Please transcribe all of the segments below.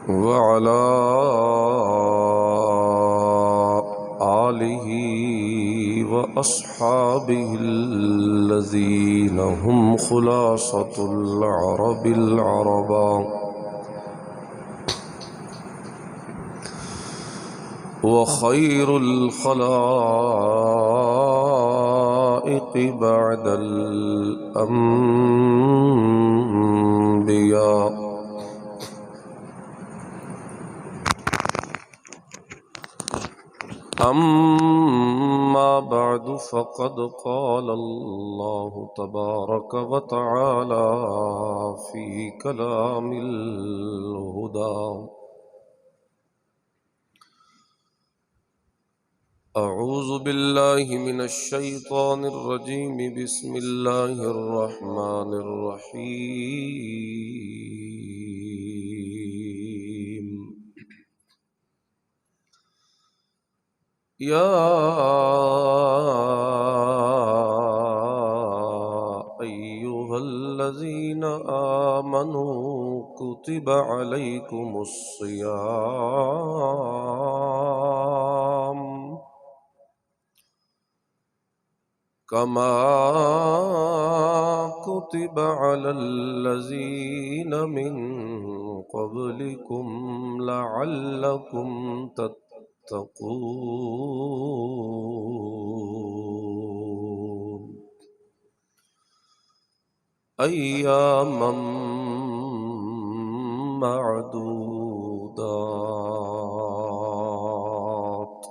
وعلى آله وأصحابه الذين هم خلاصة العرب العربا وخير الخلائق بعد الأنبياء. أما بعد فقد قال الله تبارك وتعالى في كلام الهدى: أعوذ بالله من الشيطان الرجيم. بسم الله الرحمن الرحيم. يا أيها الذين آمنوا كتب عليكم الصيام كما كتب على الذين من قبلكم لعلكم تتقون أياما معدودات.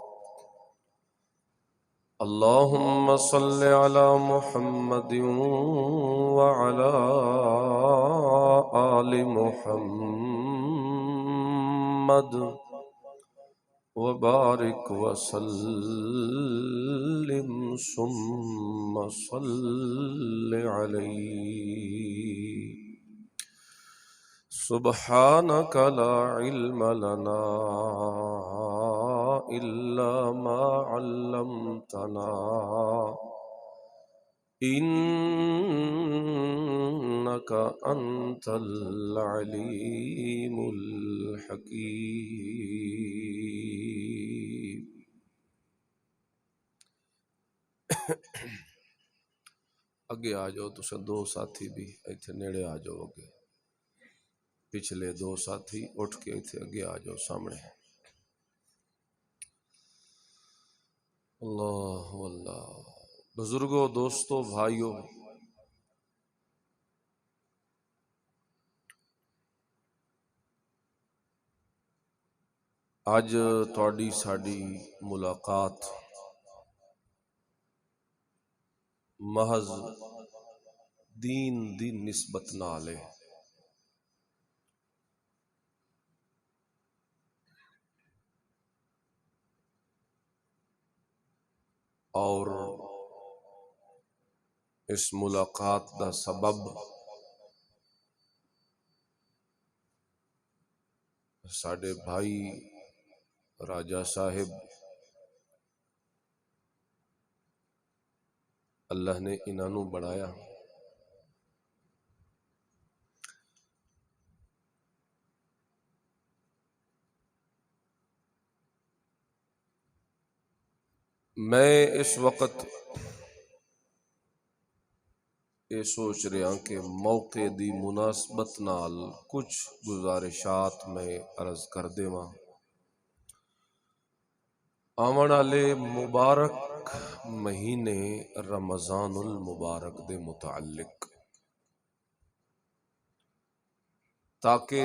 اللهم صل على محمد وعلى آل محمد وبارك وسلم ثم صل عليه. سبحانك لا علم لنا إلا ما علمتنا إنك أنت العليم الحكيم. اگے آ جاؤ، تسا دو ساتھی بھی ایتھے نیڑے آ جاؤ. اگے پچھلے دو ساتھی اٹھ کے ایتھے اگے آ جاؤ سامنے. اللہ اللہ. بزرگوں، دوستوں، بھائیوں، اج تہاڈی ساڈی ملاقات محض دین دی نسبت نال ہے. اور اس ملاقات دا سبب ساڈے بھائی راجہ صاحب، اللہ نے انہاں نوں بنایا. میں اس وقت یہ سوچ رہا کہ موقع دی مناسبت نال کچھ گزارشات میں عرض کر دیواں. آون والے مبارک مہینے رمضان المبارک دے متعلق، تاکہ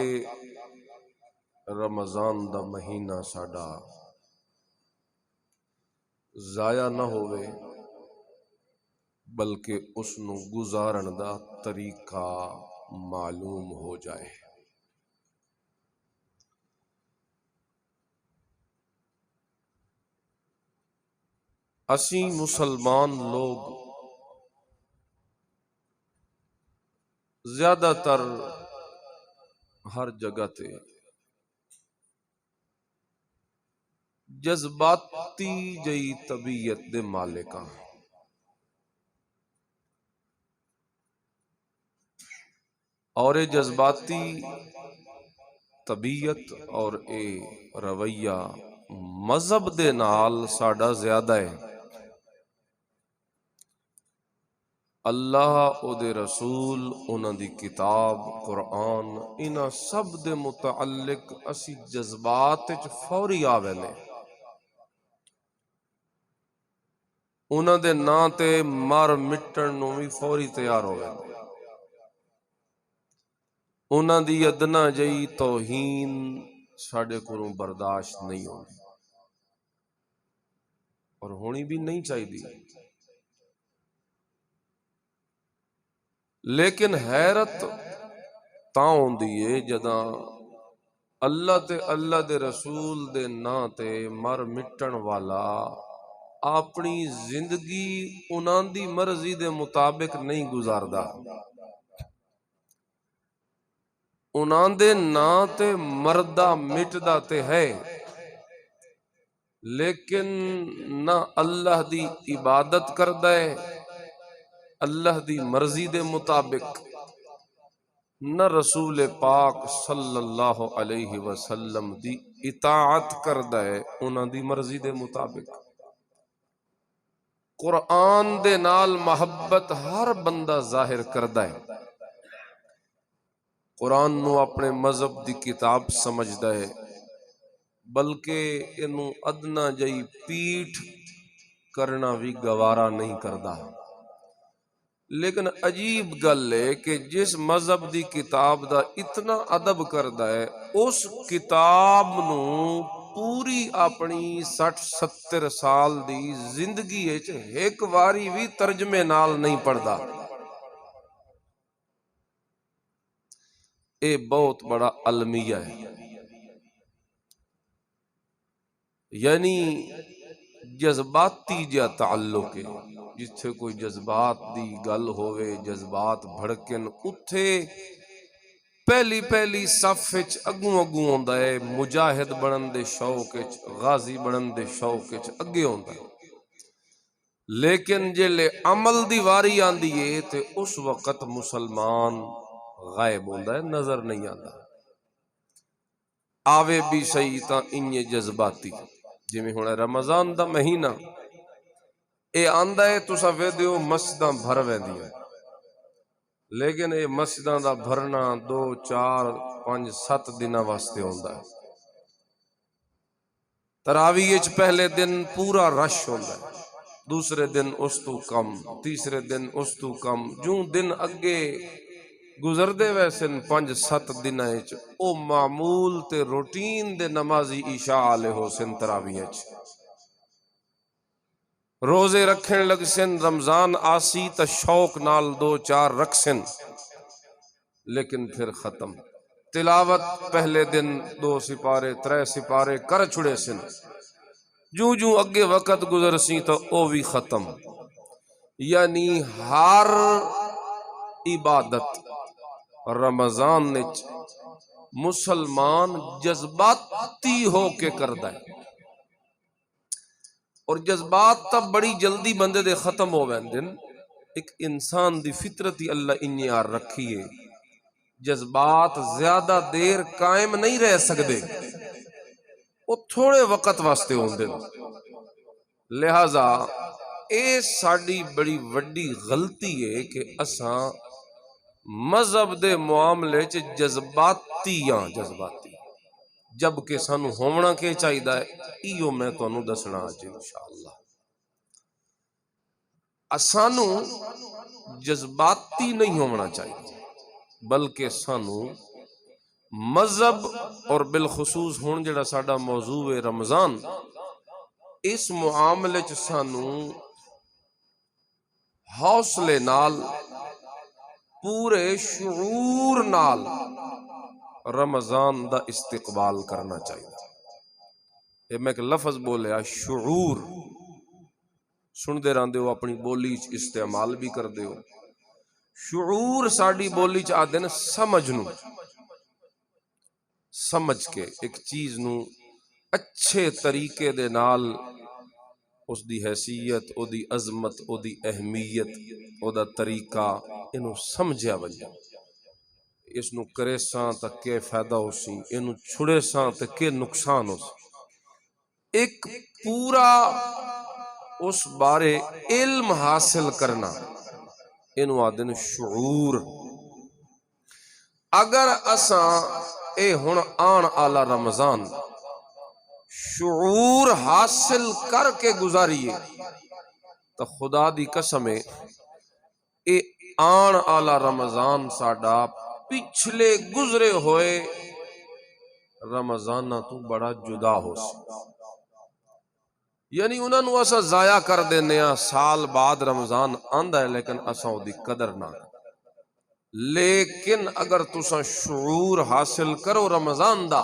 رمضان دا مہینہ ساڈا ضائع نہ ہوئے، بلکہ اس نو گزارن دا طریقہ معلوم ہو جائے. اسی مسلمان لوگ زیادہ تر ہر جگہ تے جذباتی جئی طبیعت دے مالکاں، اور یہ جذباتی طبیعت اور اے رویہ مذہب دے نال ساڈا زیادہ ہے۔ اللہ او دے رسول انہاں دی کتاب قرآن انہاں سب دے متعلق اسی جذبات وچ فوری آوینے، انہاں دے نا تے مر مٹن نو بھی فوری تیار ہوئے، انہاں دی ادنا جئی توہین ساڈے کولوں برداشت نہیں ہوندی اور ہونی بھی نہیں چاہیے۔ لیکن حیرت تاں ہوندی ہے جداں اللہ تے اللہ دے رسول دے نا تے مر مٹن والا اپنی زندگی انہاں دی مرضی دے مطابق نہیں گزاردا، انہاں دے نا تے مردہ مٹدا تے ہے لیکن نہ اللہ دی عبادت کردا ہے اللہ دی مرضی دے مطابق، نہ رسول پاک صلی اللہ علیہ وسلم دی اطاعت کردا ہے انہاں دی مرضی دے مطابق۔ قرآن دے نال محبت ہر بندہ ظاہر کردا ہے، قرآن نو اپنے مذہب دی کتاب سمجھدا ہے، بلکہ انو ادنا جئی پیٹھ کرنا بھی گوارا نہیں کردا۔ لیکن عجیب گل ہے کہ جس مذہب دی کتاب دا اتنا ادب کردا ہے اس کتاب نو پوری اپنی 60-70 سال دی زندگی وچ ایک واری بھی ترجمے نال نہیں پڑھدا۔ اے بہت بڑا المیہ ہے، یعنی جذباتی جا تعلق ہے، جتھے کوئی جذبات دی گل ہوئے جذبات بھڑکن اتھے پہلی صف وچ اگوں ہوندا ہے مجاہد بنن دے شوق وچ غازی بنن دے شوق وچ اگے ہوندا ہے، لیکن جلے عمل دی واری آندی ہے تے اس وقت مسلمان غائب ہوندا ہے، نظر نہیں آندا، آوے بھی صحیح تاں انجے جذباتی، جویں ہن رمضان دا مہینہ اے آندا ہے تساں ویدیو مسجداں بھر ویندیاں، لیکن اے مسجداں دا بھرنا 2 4 5 7 دناں واسطے ہوندا ہے۔ تراویح وچ پہلے دن پورا رش ہوندا ہے، دوسرے دن اس تو کم، تیسرے دن اس تو کم، جوں دن اگے گزردے ویسے 5 7 دناں وچ او معمول تے روٹین دے نمازی عشاء والے ہو سن تراویح وچ، روزے رکھن لگ سن، رمضان آسی تا شوق نال 2 4 رکھ سن، لیکن پھر ختم۔ تلاوت پہلے دن 2 سپارے 3 سپارے کر چھڑے سن، جوں اگے وقت گزر سی تو او بھی ختم۔ یعنی ہر عبادت رمضان وچ مسلمان جذباتی ہو کے کردا ہے، اور جذبات تب بڑی جلدی بندے دے ختم ہو ویندن۔ ایک انسان دی فطرتی اللہ انیار رکھی ہے، جذبات زیادہ دیر قائم نہیں رہ سکدے، وہ تھوڑے وقت واسطے ہوندے، لہذا اے ساڈی بڑی وڈی غلطی ہے کہ اساں مذہب دے معاملے چ جذباتی جبکہ سانو ہونا کہ چاہیے ایو میں تانوں دسنا اج انشاءاللہ۔ سانو جذباتی نہیں ہونا چاہیے، بلکہ سانو مذہب اور بالخصوص ہن جڑا ساڈا موضوع ہے رمضان، اس معاملے چ سانو حوصلے نال پورے شعور نال رمضان دا استقبال کرنا چاہیے۔ یہ میں ایک لفظ بولیا شعور، سن دے رہندے ہو اپنی بولی چ استعمال بھی کر دے ہو۔ شعور ساڈی بولی چ آدھے نا سمجھ کے ایک چیز نو اچھے طریقے دے نال اس دی حیثیت، او دی عظمت، او دی اہمیت، او دا طریقہ انہوں سمجھیا ونجا۔ اس نو کرے ساں تا کہ فائدہ ہو سی، اینو چھڑے ساں تا کہ نقصان ہو سی۔ ایک پورا اس بارے علم حاصل کرنا، اینو آدن شعور۔ اگر اساں اے ہن آن آلا رمضان شعور حاصل کر کے گزاریے تو خدا دی قسم ہے اے آن آلا رمضان ساڈا پچھلے گزرے ہوئے رمضانہ تو بڑا جدا ہو سی۔ یعنی انہاں نو اسا ضائع کر دینے ہاں، سال بعد رمضان آندا ہے لیکن اساں او دی قدر نہ کریں۔ لیکن اگر تساں شعور حاصل کرو رمضان دا،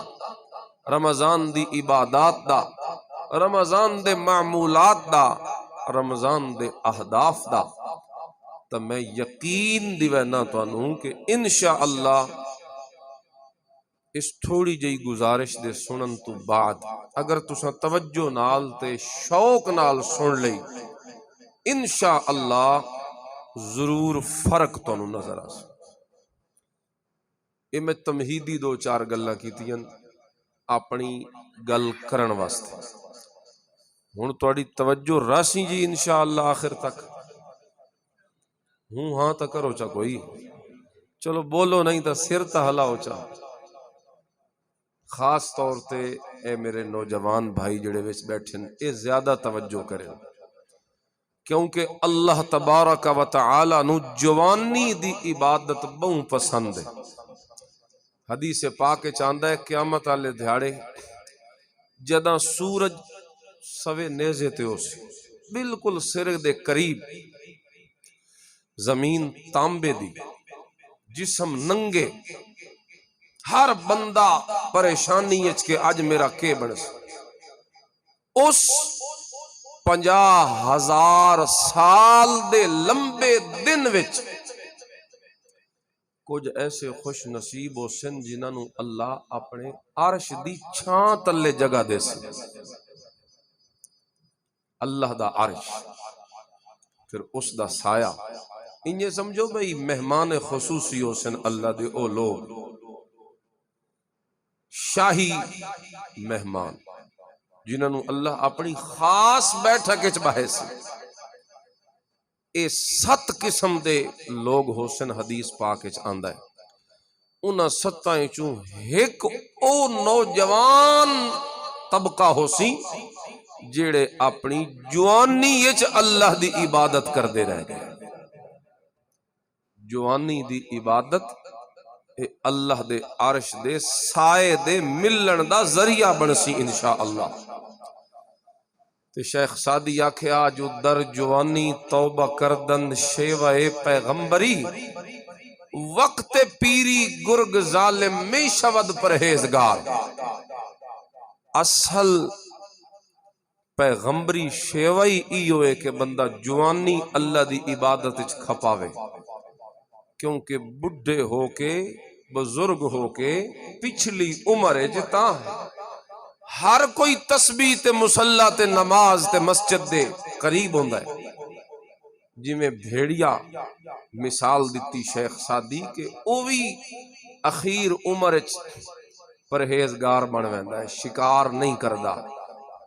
رمضان دی عبادات دا، رمضان دے معمولات دا، رمضان دے اہداف دا، تو میں یقین دیوینا تانوں کہ انشاءاللہ اس تھوڑی جئی گزارش دے سنن تو بعد اگر تساں توجہ نال تے شوق نال سن لئی انشاءاللہ ضرور فرق تانوں نظر آ سکتا۔ یہ میں تمہیدی دو چار گلاں کیتیاں اپنی گل کرن واسطے، ہن تہاڈی توجہ راسی جی انشاءاللہ آخر تک؟ ہوں ہاں تا کرو چا کوئی، چلو بولو نہیں تا سر تا ہلاؤ چا۔ خاص طور تے اے میرے نوجوان بھائی جڑے وچ بیٹھن اے زیادہ توجہ کریں، کیونکہ اللہ تبارک و تعالی نو جوانی دی عبادت بہت پسند ہے۔ حدیث پاک چاہتا ہے قیامت والے دھیاڑے جداں سورج سوے نیزے تے ہو سی، بالکل سر دے قریب، زمین تانبے دی، جسم ننگے، ہر بندہ پریشانی اچ کے اج میرا کے بنس، اس 50,000 سال دے لمبے دن وچ کچھ ایسے خوش نصیب ہو سن جنہاں نو اللہ اپنے عرش دی چھاں تلے جگہ دے سی۔ اللہ دا عرش، پھر اس دا سایہ، انجھے سمجھو بھئی مہمان خصوصی ہو سن اللہ دے او لوگ، شاہی مہمان جنہاں نو اللہ اپنی خاص بیٹھک وچ باہے سی۔ اے 7 قسم دے لوگ ہو سن، حدیث پاک وچ آندا ہے۔ انہاں 7 چوں ایک او نوجوان طبقہ ہو سی جڑے اپنی جوانی وچ اللہ دی عبادت کردے رہ گئے۔ جوانی دی عبادت اے اللہ دے عرش دے سائے دے ملن دا ذریعہ بنسی انشاءاللہ۔ تے شیخ سعدی آکھیا جو در جوانی توبہ کردن شیوہ پیغمبری، وقت پیری گرگ ظالم میں شود پرہیزگار۔ اصل پیغمبری شیوہ ہی ہوئے کہ بندہ جوانی اللہ دی عبادت اچ کھپاوے، کیونکہ بڈھے ہو کے بزرگ ہو کے پچھلی عمر ہے جتا ہر کوئی تسبیح تے مصلی تے نماز تے مسجد دے قریب ہوندا ہے۔ جی میں بھیڑیا مثال دیتی شیخ سعدی کہ او بھی اخیر عمر پرہیزگار بن ویندا ہے، شکار نہیں کردا،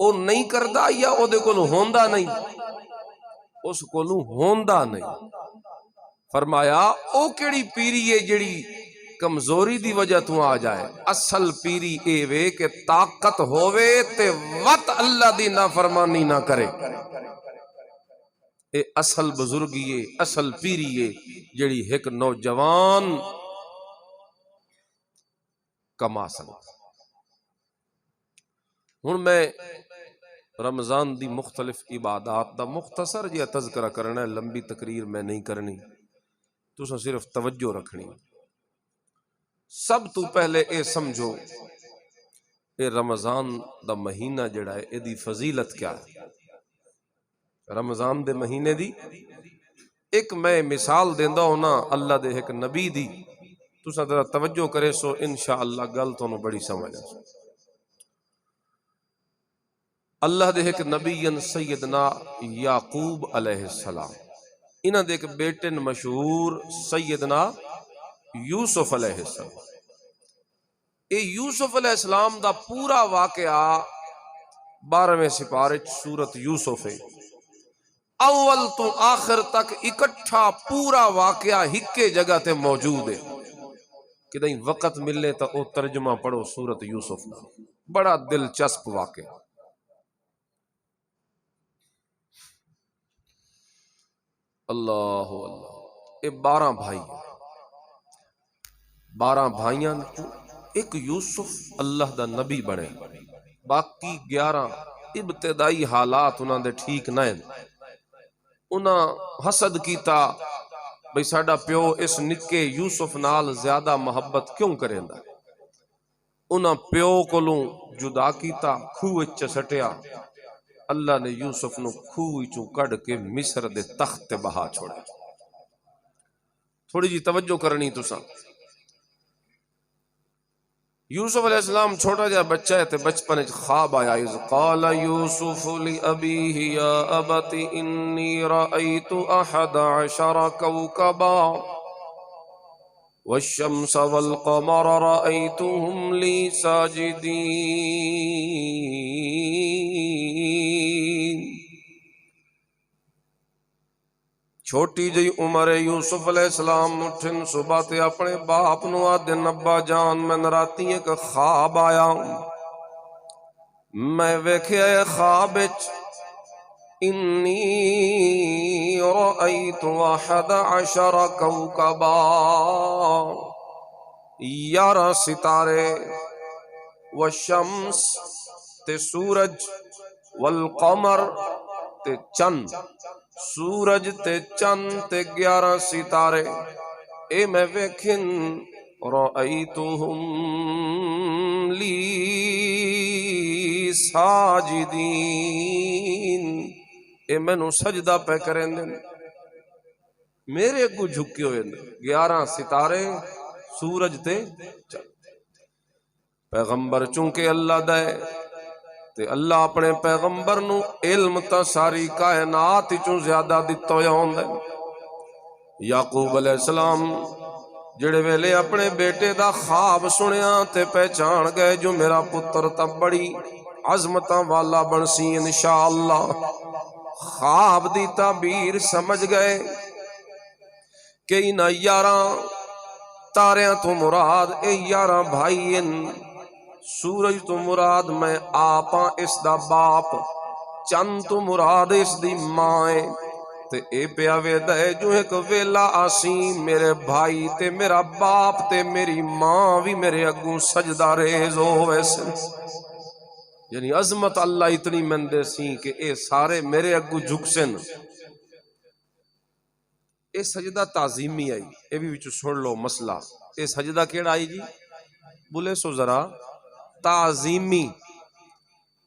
او نہیں کردا یا او دے کولوں ہوندا نہیں، اس کولوں ہوندا نہیں۔ فرمایا او کیڑی پیری ہے جڑی کمزوری دی وجہ تو آ جائے؟ اصل پیری اے وے کہ طاقت ہووے تے وط اللہ دی نافرمانی نہ کرے، اے اصل بزرگی ہے، اصل پیری ہے جڑی ایک نوجوان کما سکتا۔ ہن میں رمضان دی مختلف عبادات دا مختصر جہا تذکرہ کرنا ہے، لمبی تقریر میں نہیں کرنی، تساں صرف توجہ رکھنی۔ سب تو پہلے اے سمجھو اے رمضان دا مہینہ جڑا ہے اے دی فضیلت کیا ہے؟ رمضان دے مہینے دی ایک میں مثال دیندا ہونا اللہ دے ایک نبی دی، تساں ذرا توجہ کرے سو انشاءاللہ گل تانوں بڑی سمجھ آ سکے۔ اللہ دے ایک نبی سیدنا یعقوب علیہ السلام، انہاں دے ایک بیٹے مشہور سیدنا یوسف علیہ السلام. اے یوسف علیہ السلام دا پورا واقعہ 12ویں سپارے سورت یوسف ہے. اول تو آخر تک اکٹھا پورا واقعہ ہکے جگہ تے موجود ہے. کہ نہیں وقت ملے تو او ترجمہ پڑھو سورت یوسف کا، بڑا دلچسپ واقعہ. اللہ اللہ. یہ 12 بھائی، 12 بھائیاں ایک یوسف اللہ دا نبی بنے، باقی 11 ابتدائی حالات انہاں دے ٹھیک نہ ہیں. انہاں حسد کیتا بھئی ساڈا پیو اس نکے یوسف نال زیادہ محبت کیوں کریندا. انہاں پیو کولوں جدا کیتا، کھوہ وچ سٹیا. اللہ نے یوسف نو کھوہ وچوں کڈ کے مصر دے تخت تے بہا چھوڑیا. تھوڑی جی توجہ کرنی تساں. یوسف علیہ السلام چھوٹا جا بچہ ہے تے بچپن وچ خواب آیا. اذ قال یوسف لأبیہ یا ابت انی رأیت 11 کوکبا والشمس والقمر رأیتهم لی ساجدین. چھوٹی جی عمر یوسف علیہ السلام اٹھن صبح تے اپنے باپ نو آدن ابا جان میں راتی ایک خواب آیا. میں ویکھیا ہے خواب وچ انی رأیت 11 کوکبا 11 ستارے، والشمس تے سورج، والقمر تے چند. سورج تے چند تے 11 ستارے اے میں ویکھن رأیتہم لی ساجدین، اے مینوں سجدہ پہ کریں دن، میرے اگوں جھکے ہوئے. 11 ستارے، سورج تے چند. پیغمبر چونکہ اللہ دے تے اللہ اپنے پیغمبر نو علم تا ساری کائنات چوں زیادہ دتا ہویا ہوندا ہے. یعقوب علیہ السلام جڑے ویلے اپنے بیٹے دا خواب سنیا تے پہچان گئے جو میرا پتر تا بڑی عظمتاں والا بنسی انشاءاللہ. خواب دی تعبیر سمجھ گئے کہ انہاں 11 تاریاں تو مراد اے 11 بھائی ہیں. سورج تو مراد میں آپاں اس دا باپ، چند تو مراد اس دی ماں ہے. تے اے پیا ویدا ہے جو ایک ویلا آسی میرے بھائی تے میرا باپ تے میری ماں بھی میرے اگوں سجدہ ریز ہوئے سن. یعنی عظمت اللہ اتنی مندے سی کہ اے سارے میرے اگوں جھک سن. اے سجدہ تعظیمی آئی. اے بھی وچ سن لو مسئلہ. اے سجدہ کیڑا آئی جی؟ بولے سو ذرا. تعظیمی،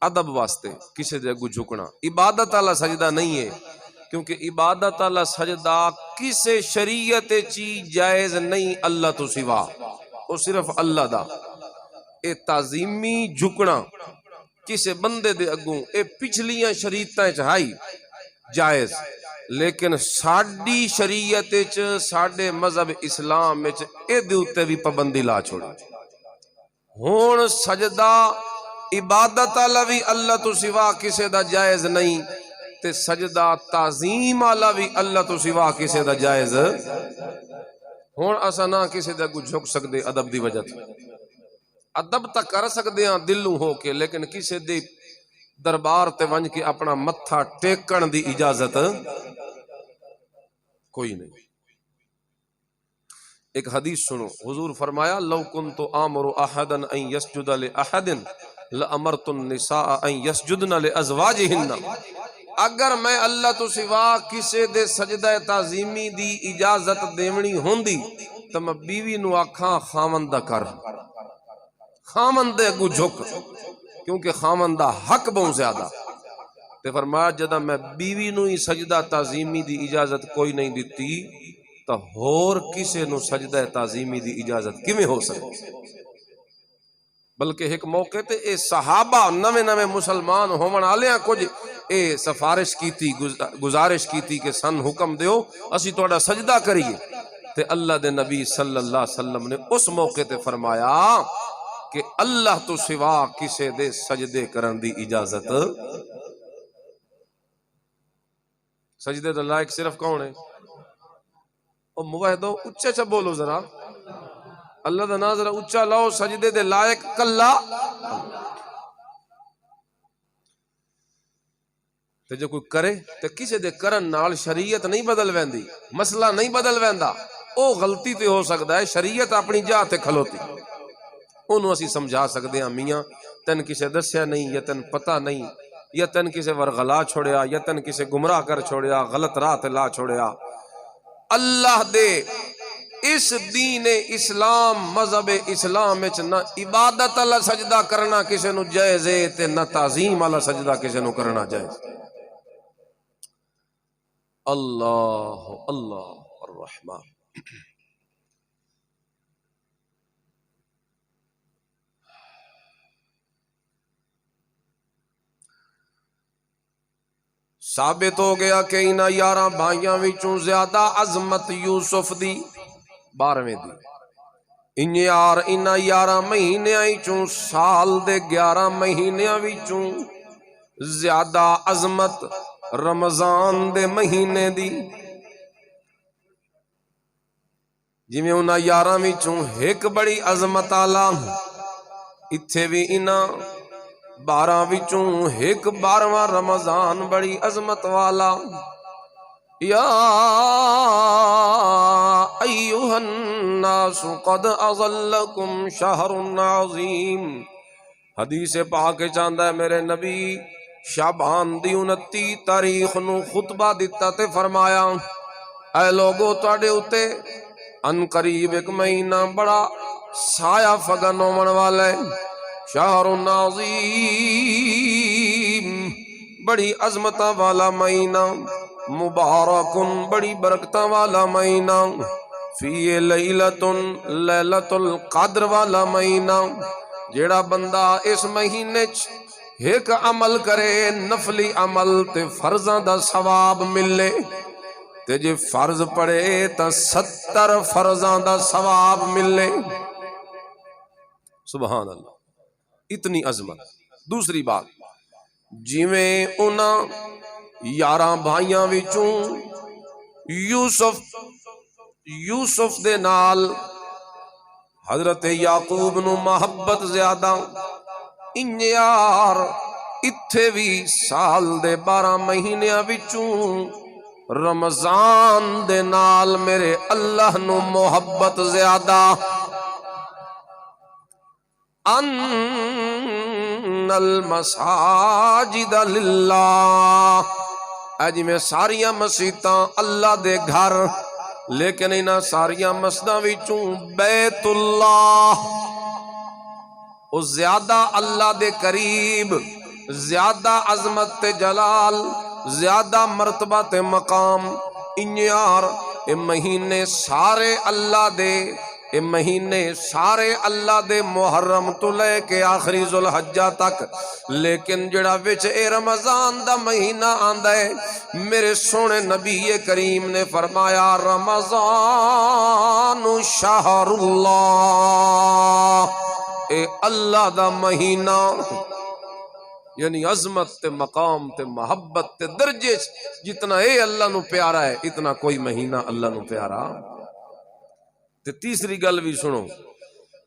ادب واسطے کسی دے اگوں جھکنا. عبادت والا سجدہ نہیں ہے، کیونکہ عبادت والا سجدہ کسی شریعت چیز جائز نہیں اللہ تو سوا، وہ صرف اللہ دا. اے تعظیمی جھکنا کسی بندے دے اگوں اے پچھلیاں شریعتاں چ ہائی جائز، لیکن ساڈی شریعت چ ساڈے مذہب اسلام وچ اے دے اوتے بھی پابندی لا چھوڑی. ہون سجدہ عبادت والا بھی اللہ تو سوا کسی دا جائز نہیں تے سجدہ تعظیم والا بھی اللہ تو سوا کسی دا جائز. ہون اسا نہ کسی دے اگوں جھک سکدے ادب دی وجہ تے. ادب تا کر سکدے ہاں دلوں ہو کے، لیکن کسی دے دربار تے ونج کے اپنا متھا ٹیکن دی اجازت کوئی نہیں. ایک حدیث سنو، حضور فرمایا لو کنت آمر احدا ان یسجد لاحد لامرت النساء ان یسجدن لازواجہن. اگر میں اللہ تو سوا کسی دے سجدہ تعظیمی دی اجازت دیونی ہوندی تو میں بیوی نو آکھاں خاوند دا کر، خاوند دے اگوں جھک، کیونکہ خاوند دا حق بہت زیادہ. تے فرمایا جدا میں بیوی نو ہی سجدہ تعظیمی دی اجازت کوئی نہیں دیتی تو ہور کسے نو سجدہ تعظیمی دی اجازت کیویں ہو سکتی. بلکہ ایک موقع تے اے صحابہ نویں مسلمان ہون والیاں کچھ اے سفارش کیتی، گزارش کیتی کہ سن حکم دیو اسی تہاڈا سجدہ کریے. تے اللہ دے نبی صلی اللہ علیہ وسلم نے اس موقع تے فرمایا کہ اللہ تو سوا کسے دے سجدے کرن دی اجازت. سجدے دے لائق صرف کون ہے؟ او موحدو اچھا اچھا بولو ذرا، اللہ دا نام ذرا اچھا لاؤ. سجدے دے لائق کلا. تے جو کوئی کرے تے کسے دے کرن نال شریعت نہیں بدل ویندی، مسئلہ نہیں بدل ویندا. او غلطی تے ہو سکتا ہے، شریعت اپنی جا تے کھلوتی. انہوں اسی سمجھا سکتے ہیں میاں تن کسے دسیا نہیں، یا تن پتہ نہیں، یا تن کسے ورغلا چھوڑیا، یا تن کسے گمراہ کر چھوڑیا، غلط راہ تے لا چھوڑیا. اللہ دے اس دین اسلام مذہب اسلام وچ نہ عبادت والا سجدہ کرنا کسے نو جائز ہے تے نہ تعظیم والا سجدہ کسے نو کرنا جائز. اللہ اللہ الرحمن. ثابت ہو گیا کہ انہاں 11 بھائیاں وچوں زیادہ عظمت یوسف دی 12ویں دی. انہاں 11 مہینیاں وچوں سال دے 11 مہینیاں وچوں زیادہ عظمت رمضان دے مہینے دی. جویں انہاں 11 وچوں ایک بڑی عظمت والا، اتھے بھی انہاں 12 وچوں ایک 12واں رمضان بڑی عظمت والا. یا ایھا الناس قد اظلکم شہر عظیم. حدیث پاک چاہندا ہے میرے نبی شعبان دی 29 تاریخ نو خطبہ دتا تے فرمایا اے لوگو تواڈے اُتے ان قریب ایک مہینہ بڑا سایہ فگن ہون والا ہے. شہر عظیم، بڑی عظمتاں والا مہینہ، مبارکن، بڑی برکتاں والا مہینہ، فی لیلۃ، لیلۃ القدر والا مہینہ. جیڑا بندہ اس مہینے ایک عمل کرے نفلی عمل تے فرضاں دا ثواب ملے، تے جے فرض پڑے تا 70 فرضاں دا ثواب ملے. سبحان اللہ، اتنی عظمت. دوسری بات، جویں انہاں 11 بھائیاں وچوں یوسف دے نال حضرت یعقوب نو محبت زیادہ، ان یار اتھے بھی سال دے 12 مہینیاں وچوں رمضان دے نال میرے اللہ نو محبت زیادہ. ان المساجد للہ، اج میں ساریاں مسیتاں اللہ دے گھر، لیکن انہاں ساریاں مسجداں وچوں بیت اللہ او زیادہ اللہ دے قریب، زیادہ عظمت تے جلال، زیادہ مرتبہ تے مقام. انیار اے مہینے سارے اللہ دے، اے مہینے سارے اللہ دے محرم تو لے کے آخری ذوالحجہ تک، لیکن جڑا وچ اے رمضان دا مہینہ آندا ہے، میرے سونے نبی کریم نے فرمایا رمضان شہر اللہ، اے اللہ دا مہینہ. یعنی عظمت تے مقام تے محبت تے درجے جتنا اے اللہ نو پیارا ہے اتنا کوئی مہینہ اللہ نو پیارا. تے تیسری گل بھی سنو،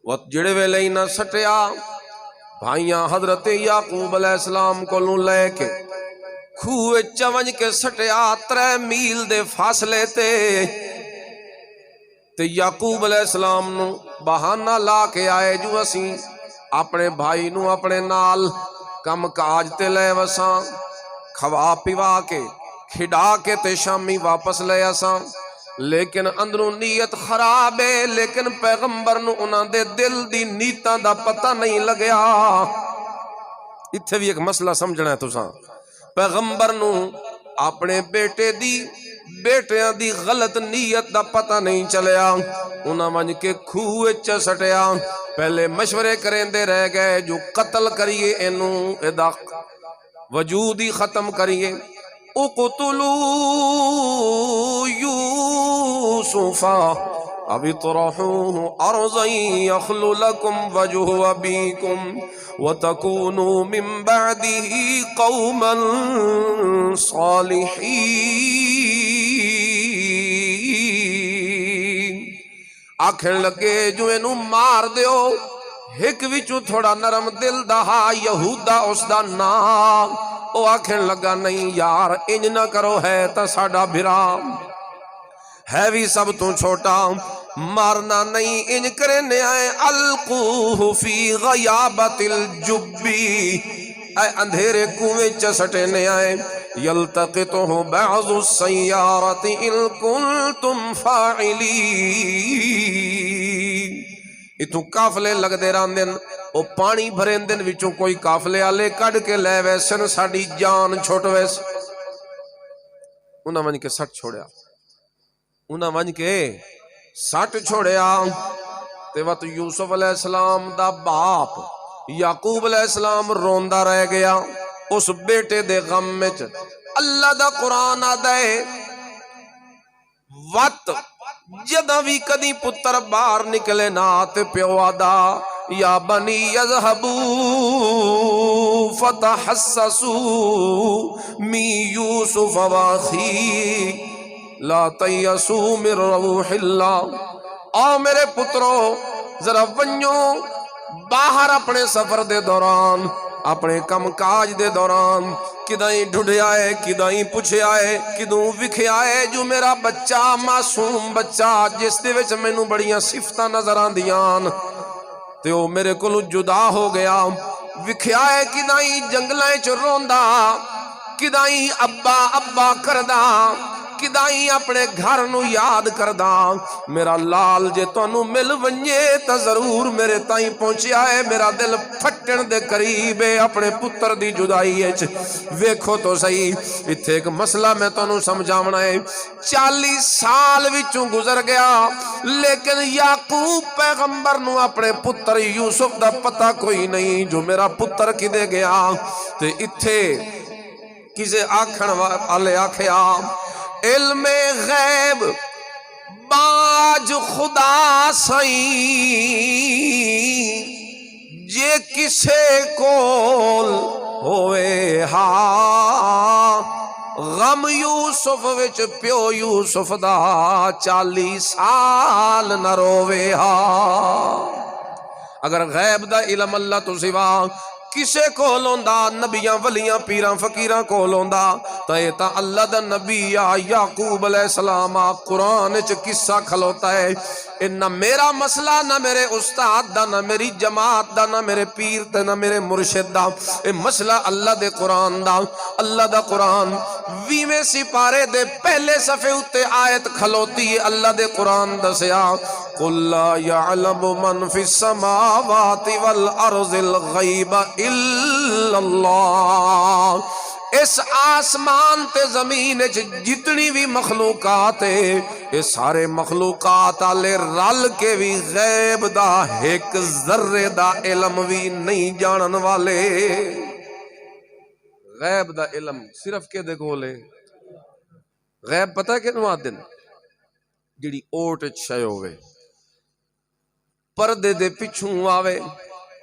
وہ جڑے ویلے انہاں سٹیا بھائیاں حضرت یعقوب علیہ السلام کو لے کے کھوہ چونج کے سٹیا 3 میل دے فاصلے تے یعقوب علیہ السلام نو بہانہ لا کے آئے جو اسی اپنے بھائی نو اپنے نال کم کاج تے لے وساں، کھوا پیوا کے کھڈا کے تے شامی واپس لے اساں. لیکن اندروں نیت خراب ہے، لیکن پیغمبر نو انہاں دے دل دی نیتاں دا پتہ نہیں لگیا. اتھے بھی ایک مسئلہ سمجھنا ہے تساں. پیغمبر نو اپنے بیٹیاں دی غلط نیت دا پتہ نہیں چلیا. انہاں ونج کے کھوہ چ سٹیا، پہلے مشورے کریں دے رہ گئے جو قتل کریے اینوں، ادا وجود ہی ختم کریے. اقتلوا یوسف أو اطرحوه أرضا يخل لكم وجه أبيكم وتكونوا من بعده قوما صالحين. آکھن لگے جو اینو مار دیو. ہک وچوں تھوڑا نرم دل دا ہا یہودا اس دا نام. او آکھن لگا نہیں یار انج نہ کرو، ہے تا ساڈا بھرا، ہے بھی سب تو چھوٹا، مارنا نہیں انج کرنے آئے. القوہ فی غیابت الجبی، اے اندھیرے کنویں چسٹنے آئے. یلتقطہ بعض السیارت ان کنتم فاعلین. اتوں قافلے لگ دے رہن دن، او پانی بھرین دن وچوں کوئی قافلے آلے کڈ کے لے ویسن ساڈی جان چھوٹ ویس. انہاں ون کے سٹ چھوڑیا، انہاں ون کے سٹ چھوڑیا. تے وقت یوسف علیہ السلام دا باپ یعقوب علیہ السلام روندا رہ گیا اس بیٹے دے غم وچ. اللہ دا قرآن آدھے وقت جدہ بھی کدی پتر باہر نکلے نا تے پیو آدھا یا بنی یذہبوا فتحسسوا من یوسف واخیہ لا تیسوا من روح اللہ. آؤ میرے پترو ذرا ونجو باہر اپنے سفر دے دوران، اپنے کم کاج دے دوران کدائیں ڈھڈے آئے، کدائیں پوچھے آئے، کدوں وکھے آئے جو میرا بچہ معصوم بچہ جس دے وچ مینوں بڑیاں صفتاں نظر آندیاں تے او میرے کولوں جدا ہو گیا. وکھے آئے کدائیں جنگلاں وچ روندا، کدائیں ابا ابا کردا، کدائیں اپنے گھر نو یاد کردا. میرا لال جے تانوں مل ونجے تا ضرور میرے تائیں پہنچیا ہے. میرا دل پھٹن دے قریب ہے اپنے پتر دی جدائی وچ. ویکھو تو صحیح ایتھے ایک مسئلہ میں تانوں سمجھاونا ہے. 40 سال وچوں گزر گیا لیکن یعقوب پیغمبر نو اپنے پتر یوسف دا پتہ کوئی نہیں جو میرا پتر کدے گیا. تے ایتھے کسے آکھن والے آکھیا علم غیب باج خدا سائیں جے کسے کول ہوئے ہاں. غم یوسف وچ پیو یوسف دا 40 سال نہ روے ہاں. اگر غیب دا علم اللہ تو سوا کسے کول ہوندا، نبیاں ولیاں پیراں فقیراں کول ہوندا تے تا اللہ دا نبی یعقوب علیہ السلام قرآن وچ قصہ کھلوتا ہے. اے نہ میرا مسئلہ، نہ میرے استاد دا، نہ میری جماعت دا، نہ میرے پیر تے نہ میرے مرشد دا. اے مسئلہ اللہ دے قرآن دا. اللہ دا قرآن 20ویں سپارے دے پہلے صفحے اُتے آیت کھلوتی ہے. اللہ دے قرآن دسیا قل لا يعلم من في السماوات والارض الغیب الا اللہ. اس آسمان تے زمین جتنی بھی مخلوقات ہے یہ سارے مخلوقات آلے رل کے بھی غیب دا ایک ذرے دا علم بھی نہیں جانن والے. غیب دا علم صرف کے دے گولے. غیب پتہ ہے کہ نواں دن جڑی اوٹ چھے ہوئے، پردے دے پچھوں آوے،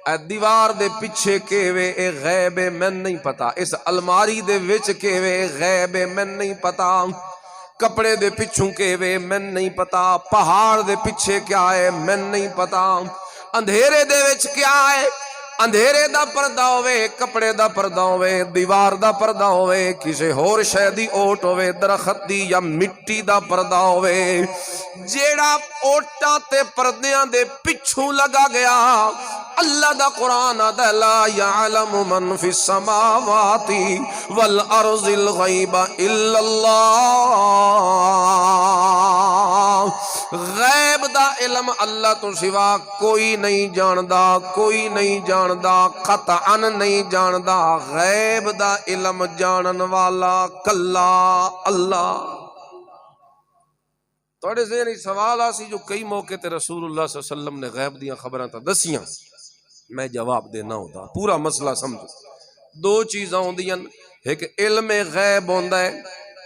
اے دیوار دے پچھے کیوے اے غیب میں نہیں پتا، اس الماری دے وچ کیوے غیب میں نہیں پتا، کپڑے دے پچھوں کیوے میں نہیں پتا، پہاڑ دے پچھے کیا ہے میں نہیں پتا، اندھیرے دے وچ کیا ہے، اندھیرے دا پردہ ہوئے، کپڑے دا پردہ ہوئے، دیوار دا پردہ ہوئے، کسے ہور شے دی اوٹ ہوئے، درخت دی یا مٹی دا پردہ ہوئے، جیڑا اوٹاں تے پردیاں دے پچھوں لگا گیا. اللہ دا قرآن دا لا یعلم من فی السماوات والارض الغیب الا اللہ. غیب دا علم اللہ تو سوا کوئی نہیں جاندا، کوئی نہیں جاندا، قطعاً نہیں جاندا. غیب دا علم جانن والا کلا اللہ. توڑے ذہنی سوال آسی جو کئی موقع تے رسول اللہ صلی اللہ علیہ وسلم نے غیب دیاں خبراں تا دسیاں، میں جواب دینا ہوتا پورا مسئلہ سمجھو. دو چیزاں ہوندیاں، ایک علم غیب ہوندا ہے،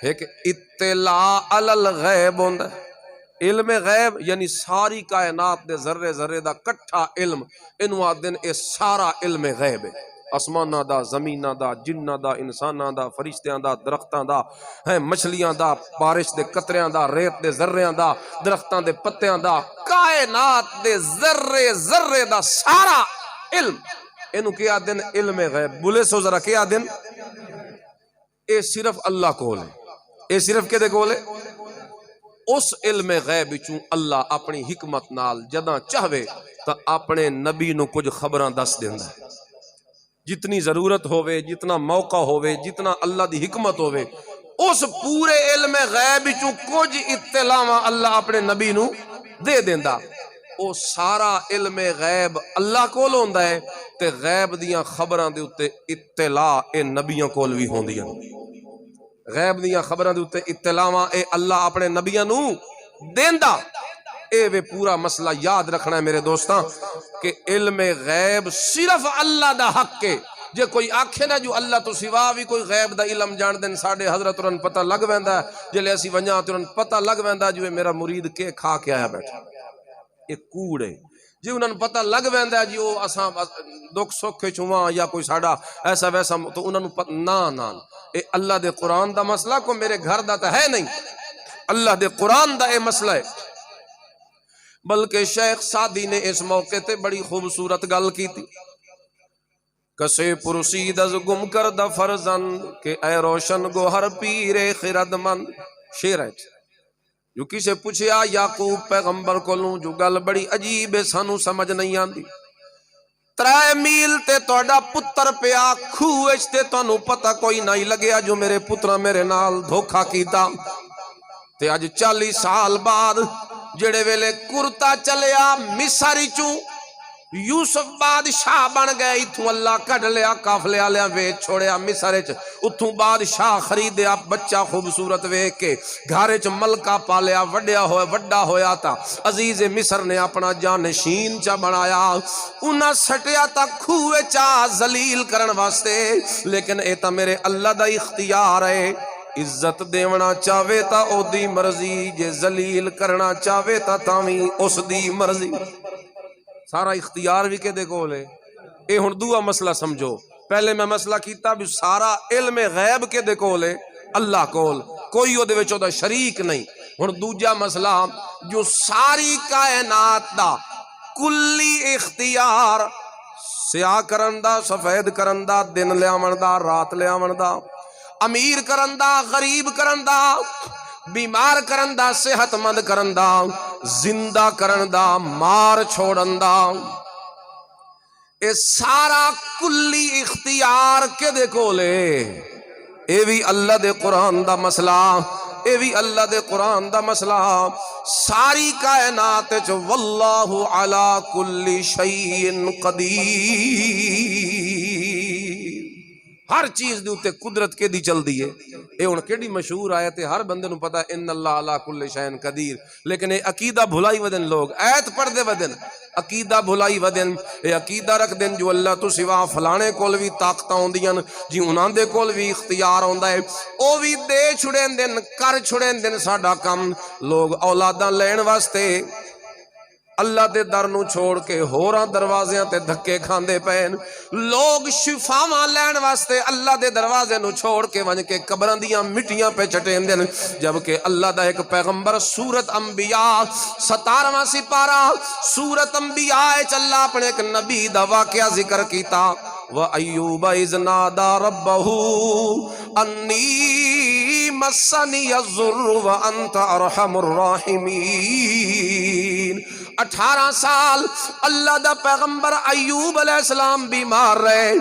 ایک اطلاع علی الغیب ہوندا ہے. علم غیب یعنی ساری کائنات دے ذرے ذرے دا کٹھا علم، انہوں آدن اے سارا علم غیب ہے، آسماناں دا، زمیناں دا، جناں دا، انساناں دا، فرشتیاں دا، درختاں دا، مچھلیاں دا، بارش دے قطریاں دا، ریت دے ذریاں دا، درختاں دے پتیاں دا، کائنات دے ذرے ذرے دا سارا علم، انہوں کیا دن علم غیب۔ بولے سو ذرا کیا دن، اے صرف اللہ کول ہے، اے صرف کے دے کول ہے۔ اس علم غیب چوں اللہ اپنی حکمت نال جداں چاہوے تا اپنے نبی نو کچھ خبراں دس دیندا ہے، جتنی ضرورت ہووے، جتنا موقع ہووے، جتنا اللہ دی حکمت ہووے، اس پورے علم غیب چوں کچھ اطلاعاں اللہ اپنے نبی نو دے دیندا۔ او سارا علم غیب اللہ کول ہوندا ہے تے غیب دیاں خبراں دے اوتے اطلاع اے نبیاں کول وی ہوندیاں، غیب دیاں خبراں دے اوتے اطلاعاں اے اللہ اپنے نبیاں نو دیندا۔ اے وے پورا مسئلہ یاد رکھنا ہے میرے دوستاں کہ علم غیب صرف اللہ دا حق ہے۔ جے کوئی آکھے نا جو اللہ تو سوا بھی کوئی غیب دا علم جان دین، ساڑھے حضرت انہوں پتہ لگ ویندا ہے، جلے اسی ونجاں تو انہوں پتہ لگ ویندا جو میرا مرید کے کھا کے آیا بیٹھا، ایک کوڑ ہے جی انہوں نے پتہ لگ ویندا ہے جی وہ اساں دکھ سکھ چواں یا کوئی ساڑا ایسا ویسا، تو انہوں نے نا اے اللہ دے قرآن دا مسئلہ کو میرے گھر دا تا ہے نہیں، اللہ دے قرآن دا اے مسئلہ ہے۔ بلکہ شیخ سعدی نے اس موقع تے بڑی خوبصورت گل کی تھی، کسے پرسید از گم کردہ فرزند کہ اے روشن گوہر پیر خرد مند، شیر ہے جو کسے پوچھیا یعقوب پیغمبر کو لوں جو گل بڑی عجیب ہے سانو سمجھ نہیں آندی، 3 میل تے توڑا پتر پیا کھوئچ تے تانو پتہ کوئی نہیں لگیا جو میرے پترہ میرے نال دھوکھا کیتا، تے آج 40 سال بعد جڑے ویلے کرتا چلیا مصری چوں یوسف بادشاہ بن گئے، اتھوں اللہ کڑ لیا قافلے آلیا ویچ چھوڑیا مصر چ، اتھوں بادشاہ خریدیا بچہ خوبصورت ویکھ کے گھارے چ ملکہ پالیا وڈا ہویا تا، عزیز مصر نے اپنا جانشین چا بنایا، انہاں سٹیا تا کھوے چا ذلیل کرن واسطے، لیکن اے تا میرے اللہ دا اختیار ہے، عزت دیونا چاہوے تا او دی مرضی، جے ذلیل کرنا چاہوے تا تاویں اس دی مرضی، سارا اختیار بھی کے دے کولے۔ اے ہن دوسرا مسئلہ سمجھو، پہلے میں مسئلہ کیتا بھی سارا علم غیب کے دے کولے اللہ کول، کوئی او دے وچ او دا شریک نہیں۔ ہن دوجا مسئلہ جو ساری کائنات دا کلی اختیار سیاہ کرن دا، سفید کرن دا، دن لے آون دا، رات لے آون دا، امیر کرن دا، غریب کرن دا، بیمار کرن دا، صحت مند کرن دا، زندہ کرن دا، مار چھوڑن دا، اے سارا کلی اختیار کے دے کولے، اے بھی اللہ دے قرآن دا مسئلہ، اے بھی اللہ دے قرآن دا مسئلہ، ساری کائنات چ واللہ علی کل شیء قدیر، ہر چیز دے اوتے قدرت کے دی چل دی ہے۔ اے ہن کیڑی مشہور آیت ہے، ہر بندے نو پتہ ہے ان اللہ علی کل شیء قدیر، لیکن اے عقیدہ بھلائی ودن لوگ ایت پڑھ دے ودن، عقیدہ بھلائی ودن، اے عقیدہ رکھ دن جو اللہ تو سوا فلانے کول بھی طاقتاں ہوندیاں جی انہاں دے کول بھی اختیار ہوندا ہے، او بھی دے چھڑین دن کر چھڑین دن ساڈا کم، لوگ اولاداں لین واسطے اللہ دے در نو چھوڑ کے ہوراں دروازیاں تے دھکے کھاندے پین، لوگ شفاواں لین واسطے اللہ دے دروازے نو چھوڑ کے ونج کے قبراں دیاں مٹیاں پہ چٹین دین، جبکہ اللہ دا ایک پیغمبر سورت انبیاء 17واں سپارہ سورت انبیاء اللہ اپنے ایک نبی دا واقعہ ذکر کیتا، وَأَيُّوبَ إِذْ نَادَى رَبَّهُ أَنِّي مَسَّنِيَ الضُّرُّ وَأَنْتَ أَرْحَمُ الرَّاحِمِينَ، 18 سال اللہ دا پیغمبر ایوب علیہ السلام بیمار رہے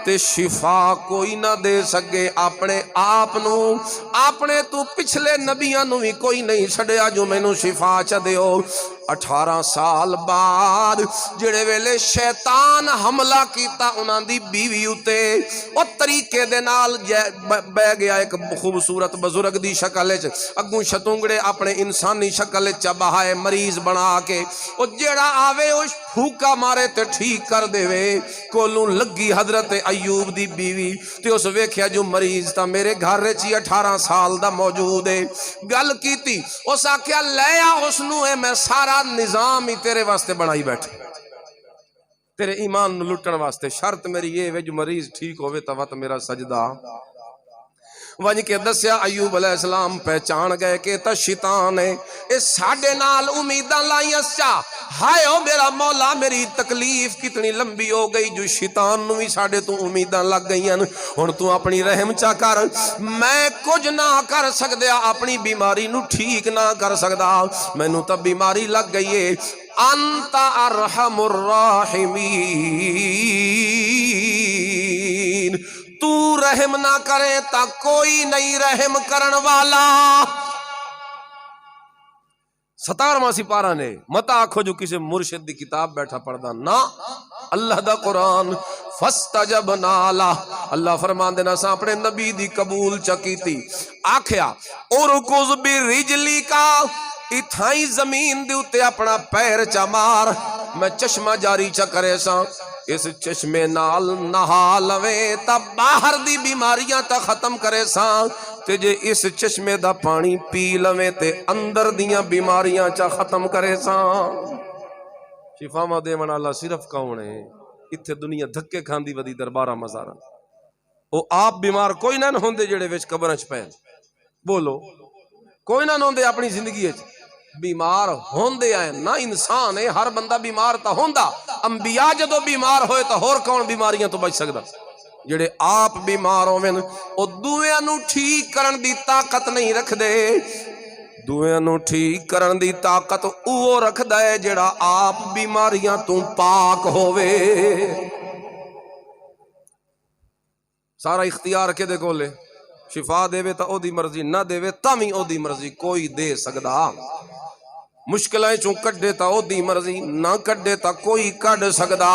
تے شفا کوئی نہ دے سکے، اپنے آپ نو اپنے تو پچھلے نبیاں نو بھی کوئی نہیں چھڑیا جو میں نو شفا چا دیو، 18 سال بعد جڑے ویلے شیطان حملہ کیتا انہاں دی بیوی اتے او طریقے دے نال بہ گیا ایک خوبصورت بزرگ دی شکل وچ اگوں شتونگڑے اپنے انسانی شکل وچ بہائے مریض بنا کے او جیڑا آوے او پھوکا مارے تے ٹھیک کر دے وے کولوں لگی حضرت ایوب دی بیوی تے اس ویکھیا جو مریض تا میرے گھر وچ 18 سال دا موجود ہے گل کیتی اس آکھیا لے آ اس نو اے میں سارا نظام ہی تیرے واسطے بنائی بیٹھے تیرے ایمان نو لٹن واسطے شرط میری یہ وے جو مریض ٹھیک ہوئے تا وقت میرا سجدہ ونج کے دسیا ایوب علیہ السلام پہچان گئے کہ تا شیطان ہے اس ساڑھے نال امیداں لائیں چا ہائے او میرا مولا میری تکلیف کتنی لمبی ہو گئی جو شیطان نو بھی ساڑھے تو امیداں لگ گئی ہیں ہن تو اپنی رحم چا کر میں کچھ نہ کر سکدیا اپنی بیماری نو ٹھیک نہ کر سکدا میں نو تب بیماری لگ گئی ہے انت ارحم الراحمین تو رحم نہ کرے تا کوئی نہیں رحم کرن والا 17واں سپارہ نے مت آکھو جو کسی مرشد دی کتاب بیٹھا پڑھدا نا اللہ دا قرآن فاستجبنا لہ اللہ فرمان دینا سا اپنے نبی دی قبول چکیتی آکھیا ارکض برجلی کا اتھائی زمین دے اتے اپنا پیر چا مار میں چشمہ جاری چا کرے سا اس چشمے نال نہا لوے تا باہر دی بیماریاں تا ختم کرے سا تے جے اس چشمے دا پانی پی لوے تے اندر دیاں بیماریاں چا ختم کرے سا شفا ما دے من اللہ صرف کون ہے اتھے دنیا دھکے کھاندی ودی دربارہ مزارہ او آپ بیمار کوئی نہ ہوندے جڑے وچ قبرنچ پہ بولو کوئی نہ ہوندے اپنی زندگی وچ بیمار ہوندے آئے نہ انسان ہے ہر بندہ بیمار تا ہوندا انبیاء جدو بیمار ہوئے تا ہور کون بیماریاں تو بچ سکدا جڑے آپ بیمار ہوئے او دویاں نو ٹھیک کرن دی طاقت نہیں رکھ دے دویاں نو ٹھیک کرن دی طاقت اوہ رکھ دے جڑا آپ بیماریاں تو پاک ہوئے سارا اختیار کے دے کولے شفا دے وے تا او دی مرضی نہ دے وے تامی او دی مرضی کوئی دے سکدا مشکلیں چوں کڈے تا او دی مرضی نہ کڈے تا کوئی کڈ سکدا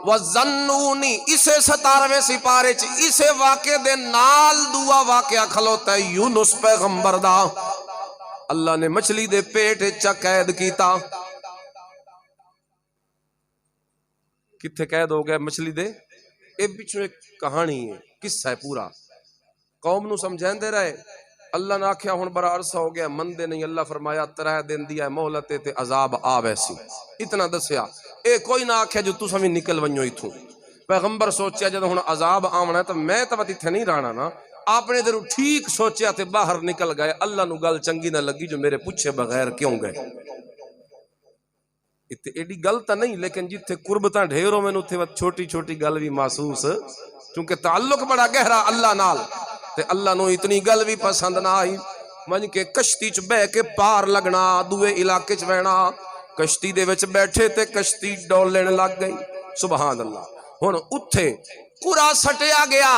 وَظَنُّونِ اسے 17ویں سپارے چ اسے واقعے دے نال دعا واقعہ کھلوتا ہے یونس پیغمبر دا اللہ نے مچھلی دے پیٹ چا قید کیتا کتھے قید ہو گیا مچھلی دے اے بچوں ایک کہانی ہے قصہ ہے پورا قوم نو سمجھائیں دے رہے اللہ نے آکھیا ہن بڑا عرصہ ہو گیا مندے نہیں اللہ فرمایا 3 دن دیا ہے مہلت تے عذاب آ ویسی اتنا دسیا اے کوئی نہ آکھیا جو تساں وی نکل ونجو ایتھوں پیغمبر سوچیا جد ہن عذاب آونا ہے تو میں تو ایتھے نہیں رہنا نا اپنے درو ٹھیک سوچیا تے باہر نکل گئے اللہ نو گل چنگی نہ لگی جو میرے پوچھے بغیر کیوں گئے اتنے ایڈی گل تا نہیں لیکن جتھے قربتاں ڈھیروں میں اتھے چھوٹی چھوٹی گل بھی محسوس چونکہ تعلق بڑا گہرا اللہ نال تے اللہ نو اتنی گل بھی پسند نہ آئی من کے کشتی چ بہ کے پار لگنا دوے علاقے چ وینا کشتی دے وچ بیٹھے تے کشتی ڈولن لگ گئی سبحان اللہ ہن اتھے قرا سٹیا گیا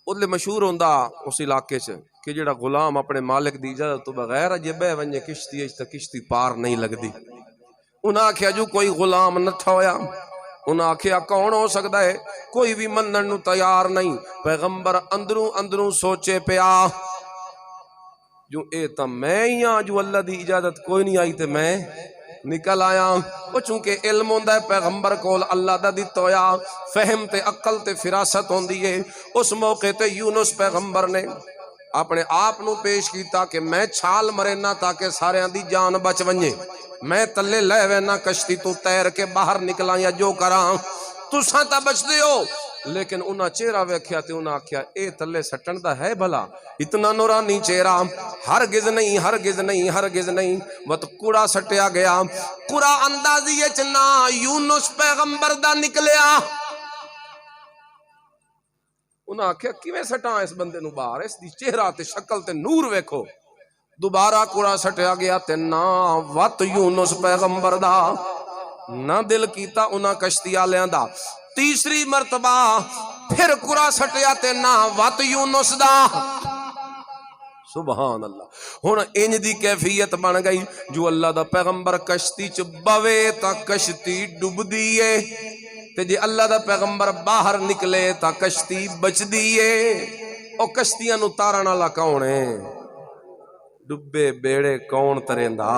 اودے مشہور ہوندا اس علاقے چ کہ جڑا غلام اپنے مالک دی اجازت تو بغیر جے بہ ونجے کشتی تے کشتی پار نہیں لگدی انہاں آکھیا جو کوئی غلام نٹھا ہویا انہاں آکھیا کون ہو سکتا ہے کوئی بھی منن نو تیار نہیں پیغمبر اندروں سوچے پیا جو اے تا میں ہی ہاں جو اللہ دی اجازت کوئی نہیں آئی تے میں نکل آیا وہ چونکہ علم ہوندا ہے پیغمبر کول اللہ دا دتا ہویا فہم تے عقل تے فراست ہوندی ہے اس موقع تے یونس پیغمبر نے اپنے آپ نو پیش کیتا کہ میں چھال مرے نہ تاکہ سارے دی جان بچ ونجے میں تلے لے وینا کشتی تو تیر کے باہر نکلا یا جو کراں تساں تا بچ دیو لیکن انہاں چہرہ ویکھیا تے انہاں آکھیا اے تلے سٹن دا ہے بھلا اتنا نورانی چہرہ ہرگز نہیں ہرگز نہیں ہرگز نہیں وقت کوڑا سٹیا گیا کوڑا اندازی وچ نہ یونس پیغمبر دا نکلیا انہاں آکھیا کیویں سٹاں اس بندے نو باہر اس دی چہرہ تے شکل تے نور ویکھو دوبارہ کوڑا سٹیا گیا تے نا وط یونس پیغمبر دا نہ دل کیتا انہاں کشتی آلیاں دا تیسری مرتبہ پھر کوڑا سٹیا تے نا وط یونس دا سبحان اللہ. ہن انج دی کیفیت بن گئی جو اللہ دا پیغمبر کشتی چ بوے تا کشتی ڈبدی ہے، تے جے اللہ دا پیغمبر باہر نکلے تا کشتی بچدی ہے. او کشتیاں نو تارن والا کون ہے؟ ڈبے بیڑے کون تریندا؟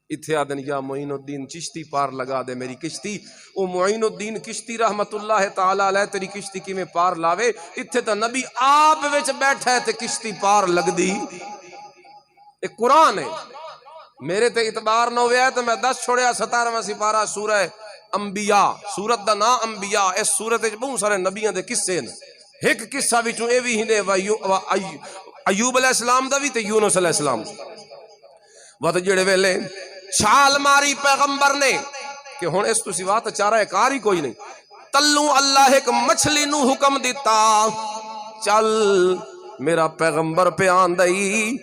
اتھے آدن یا معین الدین چشتی پار لگا دے میری کشتی. او معین الدین کشتی رحمت اللہ تعالی علیہ تیری کشتی کی میں پار لاوے. اتھے تا نبی آپ وچ بیٹھا ہے تے کشتی پار لگ دی. ایک قرآن ہے، میرے تے اعتبار نہ ہویا ہے تو میں 10 چھوڑیا 17واں سپارہ سورہ انبیاء، سورت دا نام انبیاء. اس سورت وچ بہت سارے نبیاں دے قصے نے. ایک قصہ وچوں اے وی ہنے ایوب علیہ السلام دا وی تے یونس علیہ السلام دا. وقت جڑے ویلے چھال ماری پیغمبر نے کہ ہن اس تو سوا تے چارہ کار ہی کوئی نہیں. تلوں اللہ ایک مچھلی نو حکم دیتا، چل میرا پیغمبر پہ آندئی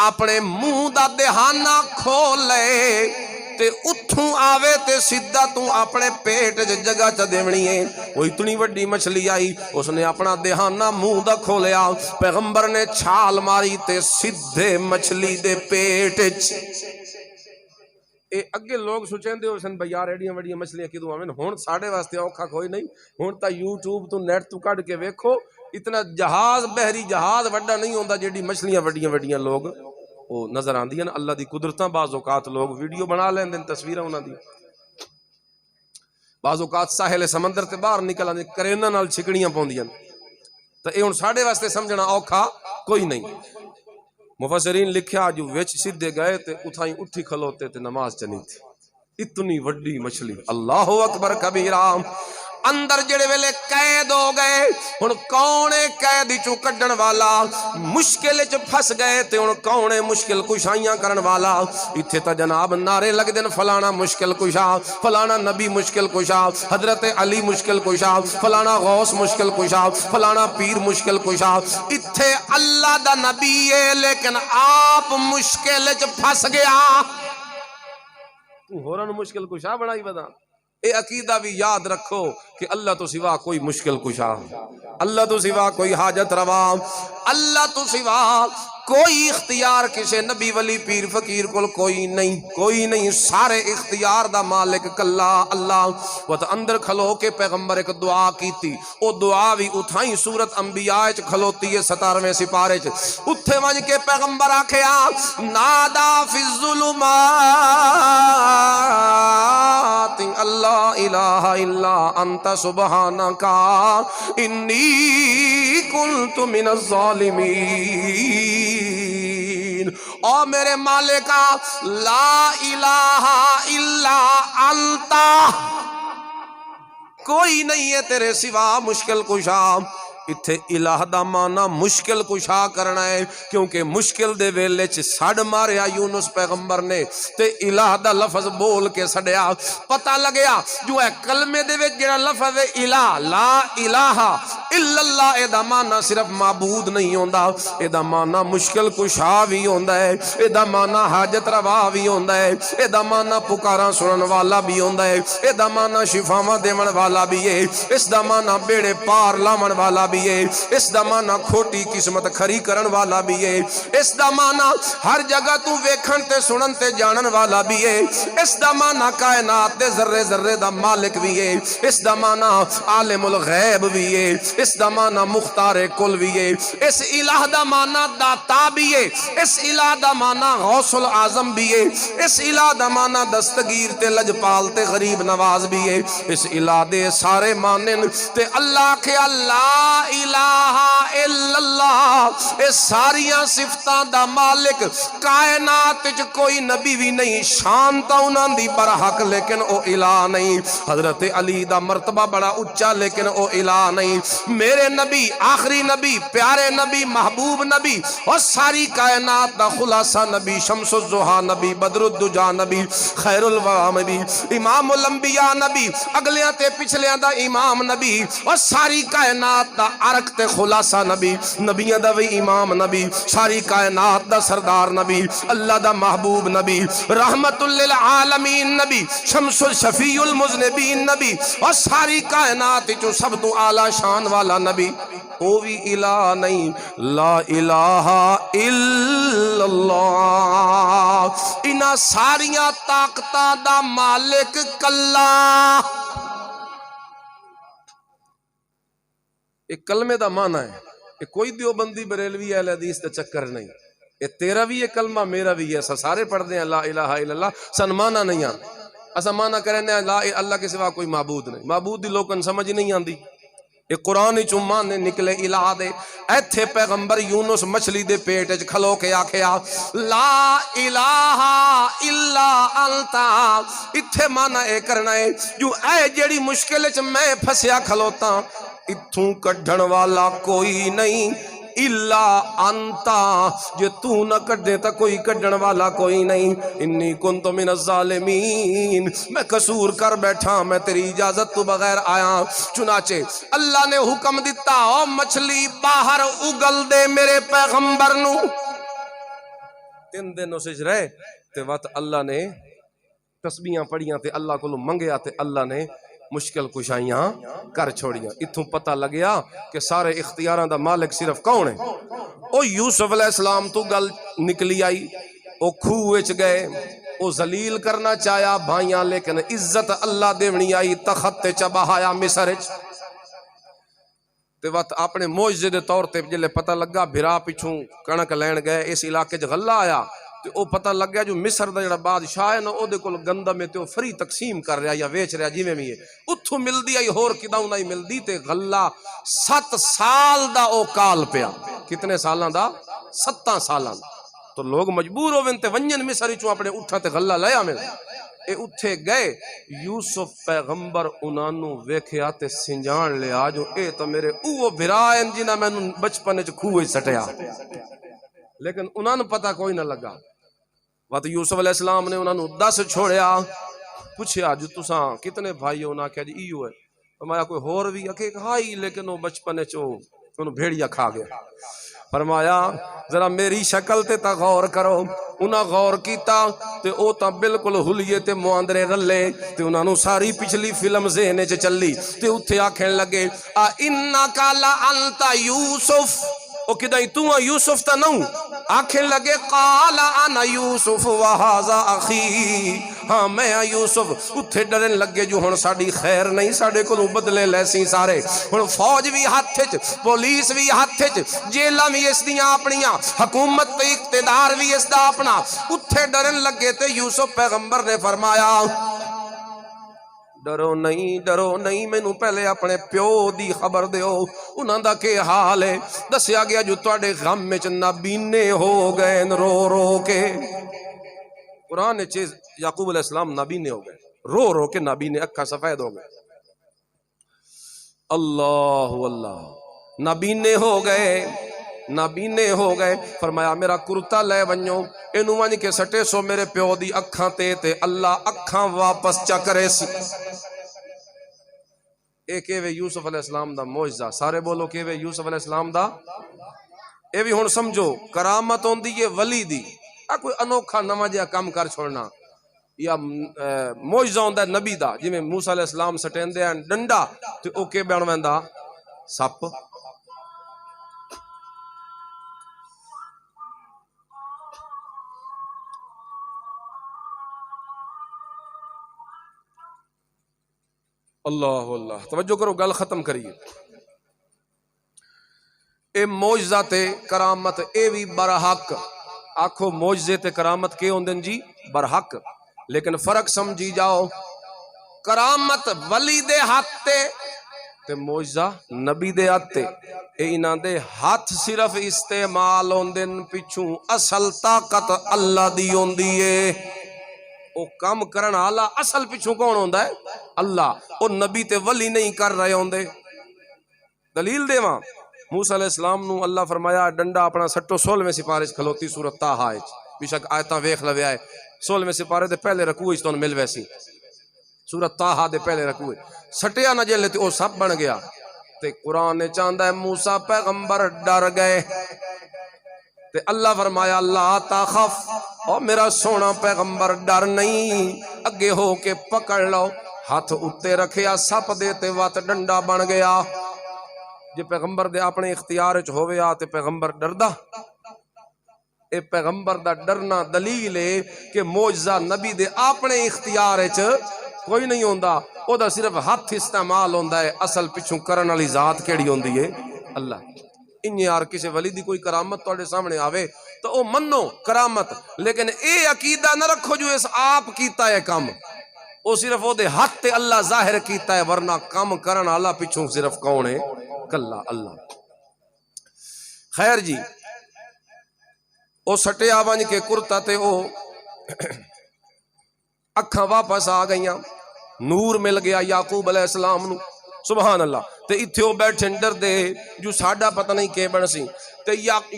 اپنے منہ دا دہانہ کھولے تے اتھوں آوے تے سیدھا تو اپنے پیٹ جگہ چا دیونی ہے. وہ اتنی وڈی مچھلی آئی، اس نے اپنا دہانہ منہ دا کھولیا، پیغمبر نے چھال ماری تے سیدھے مچھلی دے پیٹ. اے اگے لوگ سوچیں دے سن بھئی یار ایڈیاں وڈیاں مچھلیاں کدوں آویں. ہن ساڈے واسطے اوکھا کوئی نہیں. ہن تا یوٹیوب تو نیٹ تو کڈ کے ویکھو، اتنا جہاز بحری جہاز وڈا نہیں ہوندا جیڑی مچھلیاں وڈیاں وڈیاں لوگ وہ نظر آندیاں. اللہ دی قدرتاں بعض اوقات لوگ ویڈیو بنا لیندے تصویراں انہاں دی. بعض اوقات ساحل سمندر تے باہر نکل آندے کرینا نال چھکڑیاں پوندیاں. تے اے ہن ساڈے واسطے سمجھنا اوکھا کوئی نہیں. مفسرین لکھیا جو وچ سیدھے گئے تے اتھائیں اٹھی کھلوتے تے نماز چنی تھی. اتنی وڈی مچھلی، اللہ اکبر کبیرہ. اندر جڑے ویلے قید ہو گئے، ہن کون ہے قید چوں کڈن والا؟ مشکل وچ پھس گئے تے ہن کون ہے مشکل کشائیاں کرن والا؟ ایتھے تا جناب نعرے لگ دین فلانا مشکل کشا، فلانا نبی مشکل کشا، حضرت علی مشکل کشا، فلانا غوث مشکل کشا، فلانا پیر مشکل کشا. ایتھے اللہ دا نبی ہے لیکن آپ مشکل وچ پھس گیا. تو ہورن مشکل کشا بنائی بدا. اے عقیدہ بھی یاد رکھو کہ اللہ تو سوا کوئی مشکل کشا، اللہ تو سوا کوئی حاجت روا، اللہ تو سوا کوئی اختیار کسے نبی ولی پیر فقیر کول کوئی نہیں. سارے اختیار دا مالک کلا اللہ. وہ تو اندر کھلو کے پیغمبر ایک دعا کیتی. او دعا بھی اتھائیں سورت انبیاء چ کھلوتی ہے 17ویں سپارے چ. اتھے ونج کے پیغمبر آکھیا نادا فی الظلمات اللہ الہ الا انت سبحانک انی کنت من الظالمین. او میرے مالکا لا الہ الا انت، کوئی نہیں ہے تیرے سوا مشکل کشا. اتھے الہ دا مانا مشکل کشا کرنا ہے، کیونکہ مشکل دے ویلے چ سڑ ماریا یونس پیغمبر نے تے الہ دا لفظ بول کے سڑیا. پتہ لگیا جو ہے کلمے دے وچ جڑا لفظ ہے الہ، لا الہ الا اللہ، اے دا مانا صرف معبود نہیں ہوندا، اے دا مانا مشکل کشا بھی ہوندا ہے، اے دا مانا حاجت روا بھی ہوندا ہے، اے دا مانا پکاراں سنن والا بھی ہوندا ہے، اے دا مانا شفاواں دیون والا بھی ہے، اس دا مانا بیڑے پار لاون والا بھی ہے، اس دا مانا کھوٹی قسمت کھری کرن والا بھی ہے، اس دا مانا ہر جگہ تو ویکھن تے سنن تے جانن والا بھی ہے، اس دا مانا کائنات دے ذرے ذرے دا مالک بھی ہے، اس دا مانا عالم الغیب بھی ہے، اس دا مانا مختار کل بھی ہے، اس الہ دا مانا داتا بھی ہے، اس الہ دا مانا غوث العظم بھی ہے، اس الہ دا مانا دستگیر تے لجپال تے غریب نواز بھی ہے. اس الہ دے سارے مانن تے اللہ کے اللہ الہ الا اللہ، اے ساریاں صفتاں دا مالک کائنات وچ کوئی نبی بھی نہیں. شان تا انہاں دی برحق لیکن او الہ نہیں. حضرت علی دا مرتبہ بڑا اچا لیکن او الہ نہیں. میرے نبی آخری نبی پیارے نبی محبوب نبی اور ساری کائنات دا خلاصہ نبی شمس الضحیٰ نبی بدر الدجا نبی خیر الورا نبی امام الانبیاء نبی اگلیاں تے پچھلیاں دا امام نبی اور ساری کائنات دا عرق تے خلاصہ نبی نبیاں دا وی امام نبی ساری کائنات دا سردار نبی اللہ دا محبوب نبی رحمت للعالمین نبی شمس الشفیع المذنبین نبی اور ساری کائنات جو سب تو اعلیٰ شان والا نبی او بھی الہ نہیں، لا الہ الا اللہ، انہاں ساریاں طاقتاں دا مالک کلا۔ ایک کلمے دا معنی ہے، یہ کوئی دیوبندی بریلوی اہل حدیث دا چکر نہیں، یہ تیرا بھی یہ کلمہ میرا بھی ہے، سارے پڑھ دیں لا الہ الا اللہ، سن معنی نہیں آنا۔ اسا معنی کریں لا اللہ کے سوا کوئی معبود نہیں، معبود دی لوگن سمجھ نہیں آندی۔ یہ قرآن چمان نے نکلے الہ دے، ایتھے پیغمبر یونس مچھلی دے پیٹ وچ کھلو کے آکھیا لا الہ الا انتا، اتھے معنی اے کرنا ہے جو اے جڑی مشکل وچ میں پھسیا کھلوتا، اتھوں کڈھن والا کوئی نہیں الا انتا، جے تو نہ کڈے تا کوئی کڈھن والا کوئی نہیں، انی کنت من الظالمین، میں قصور کر بیٹھا، میں تیری اجازت تو بغیر آیا۔ چنانچہ اللہ نے حکم دیتا او مچھلی باہر اگل دے میرے پیغمبر نو، 3 دن اسے رہے تے وقت اللہ نے تسبیحاں پڑھیاں تے اللہ کو منگیا تے اللہ نے مشکل کشائیاں کر چھوڑیاں۔ اتھوں پتہ لگیا کہ سارے اختیاراں دا مالک صرف کون ہے؟ او یوسف علیہ السلام تو گل نکلی آئی، او کھوہ وچ گئے، او ذلیل کرنا چاہیا بھائیاں، لیکن عزت اللہ دیونی آئی، تخت تے چبہایا مصر وچ۔ تے وقت اپنے معجزے دے طور تے جلے پتہ لگا بھرا پچھوں کنک لین گئے، اس علاقے چ غلہ آیا تے او پتہ لگ گیا جو مصر دا جڑا بادشاہ ہے نا او دے کول گندم ہے تے او فری تقسیم کر رہا یا ویچ رہا جویں بھی ہے، اتھوں ملدی آئی ہور کداں نہیں ملدی تے غلہ 7 سال دا او کال پیا، کتنے سالاں دا؟ 7 سالاں دا۔ تو لوگ مجبور ہوویں تے ونجن مصر وچوں اپنے اٹھا تے غلہ لے آویں، اے اٹھے گئے، یوسف پیغمبر انہاں نوں ویکھیا تے سنجان لیا جو اے تو میرے اوہ بھرا ہیں جنہاں مینوں بچپن وچ کھوہ سٹیا، لیکن انہاں نوں پتہ کوئی نہ لگا۔ وقت یوسف علیہ السلام نے انہاں نوں 10 چھوڑیا، پوچھیا جو تساں کتنے بھائی ہو؟ انہاں کہا جی ایو ہے، فرمایا کوئی ہور بھی؟ کہ ہائی، لیکن وہ بچپن وچ انہوں بھیڑیا کھا گیا۔ فرمایا ذرا میری شکل تے تا غور کرو، انہاں غور کیتا تے او تا بالکل حلیے تے مواندرے رلے تے انہاں نوں ساری پچھلی فلم ذہن وچ چلی تے اتھے آکھن لگے انکا لانت یوسف، او کدائی تو یوسف تا نوں؟ آکھن لگے قال انا یوسف وہذا اخی، ہاں میں یوسف۔ اتھے ڈرن لگے جو ہن ساڈی خیر نہیں، ساڈے کولوں بدلے لیسی سارے، ہن فوج بھی ہاتھ وچ، پولیس بھی ہاتھ وچ، جیلاں بھی اس دیاں اپنیاں، حکومت تے اقتدار بھی اس دا اپنا۔ اتھے ڈرن لگے تے یوسف پیغمبر نے فرمایا ڈرو نہیں، مینوں پہلے اپنے پیو دی خبر دیو، انہاں دا کے حال ہے؟ دسیا گیا جو تواڈے غم وچ نابینے ہو گئے رو رو کے، قرآن چیز یعقوب علیہ السلام نابینے ہو گئے، رو رو کے نابینے، اکھاں سفید ہو گئے، اللہ اللہ، نابینے ہو گئے۔ فرمایا میرا کرتا لے ونجو، اینو ونج کے سٹے سو میرے پیو دی اکھاں تے اللہ اکھاں واپس چکرے سی۔ ایک وے یوسف علیہ السلام دا معجزہ، سارے بولو کہ وے یوسف علیہ السلام دا، اے بھی ہن سمجھو کرامت ہوندی ہے ولی دی، کوئی انوکھا نواں جہا کم کر چھوڑنا، یا معجزہ ہوندا ہے نبی دا، جویں موسیٰ علیہ السلام سٹیندے ہیں ڈنڈا تے او کے بن ویندا سپ۔ اللہ اللہ، توجہ کرو گل ختم کریے۔ اے معجزہ تے کرامت اے بھی برحق، آکھو معجزے تے کرامت کے ہوندن جی؟ برحق، لیکن فرق سمجھی جاؤ، کرامت ولی دے ہاتھ تے معجزہ نبی دے ہاتھ، اے انہاں دے ہاتھ صرف استعمال ہوندن، پچھوں اصل طاقت اللہ دی ہوندی ہے، او کام کرن والا اصل پچھوں کون ہوندا ہے؟ اللہ، او نبی تے ولی نہیں کر رہے ہوندے۔ دلیل دیواں، موسیٰ علیہ السلام نو اللہ فرمایا ڈنڈا اپنا سٹو 16ویں سپارے وچ کھلوتی سورۃ طٰہٰ وچ، بے شک آیتاں ویکھ لوے آئے 16ویں سپارے دے پہلے رکوع وچ توں مل ویسی، سورۃ طٰہٰ دے پہلے رکوع سٹیا نہ جلے تے او سب بن گیا تے قرآن نے چاہندا ہے موسیٰ پیغمبر ڈر گئے تے اللہ فرمایا لا تخف، او میرا سونا پیغمبر ڈر نہیں، اگے ہو کے پکڑ لو، ہاتھ اتے رکھیا سپ دے تے وات ڈنڈا بن گیا۔ جے پیغمبر دے اپنے اختیار وچ ہووے آ تے پیغمبر ڈردا؟ اے پیغمبر دا ڈرنا دلیل ہے کہ معجزہ نبی دے اپنے اختیار وچ کوئی نہیں ہوندا، او دا صرف ہاتھ استعمال ہوندا ہے، اصل پچھوں کرن والی ذات کیڑی ہوندی ہے؟ اللہ۔ ان یار کسی ولی دی کوئی کرامت تواڈے سامنے آوے تو او منو کرامت، لیکن اے عقیدہ نہ رکھو جو اس آپ کیتا ہے کام، او صرف او دے ہاتھ تے اللہ ظاہر کیتا ہے، ورنہ کام کرن والا پچھوں صرف کون ہے؟ کلا اللہ۔ خیر جی، او سٹیا ونج کے کرتا تے او اکھاں واپس آ گئیاں، نور مل گیا یعقوب علیہ السلام نو، سبحان اللہ۔ تے اتھے او بیٹھے ڈر دے جو ساڈا پتہ نہیں کے بن سی، تے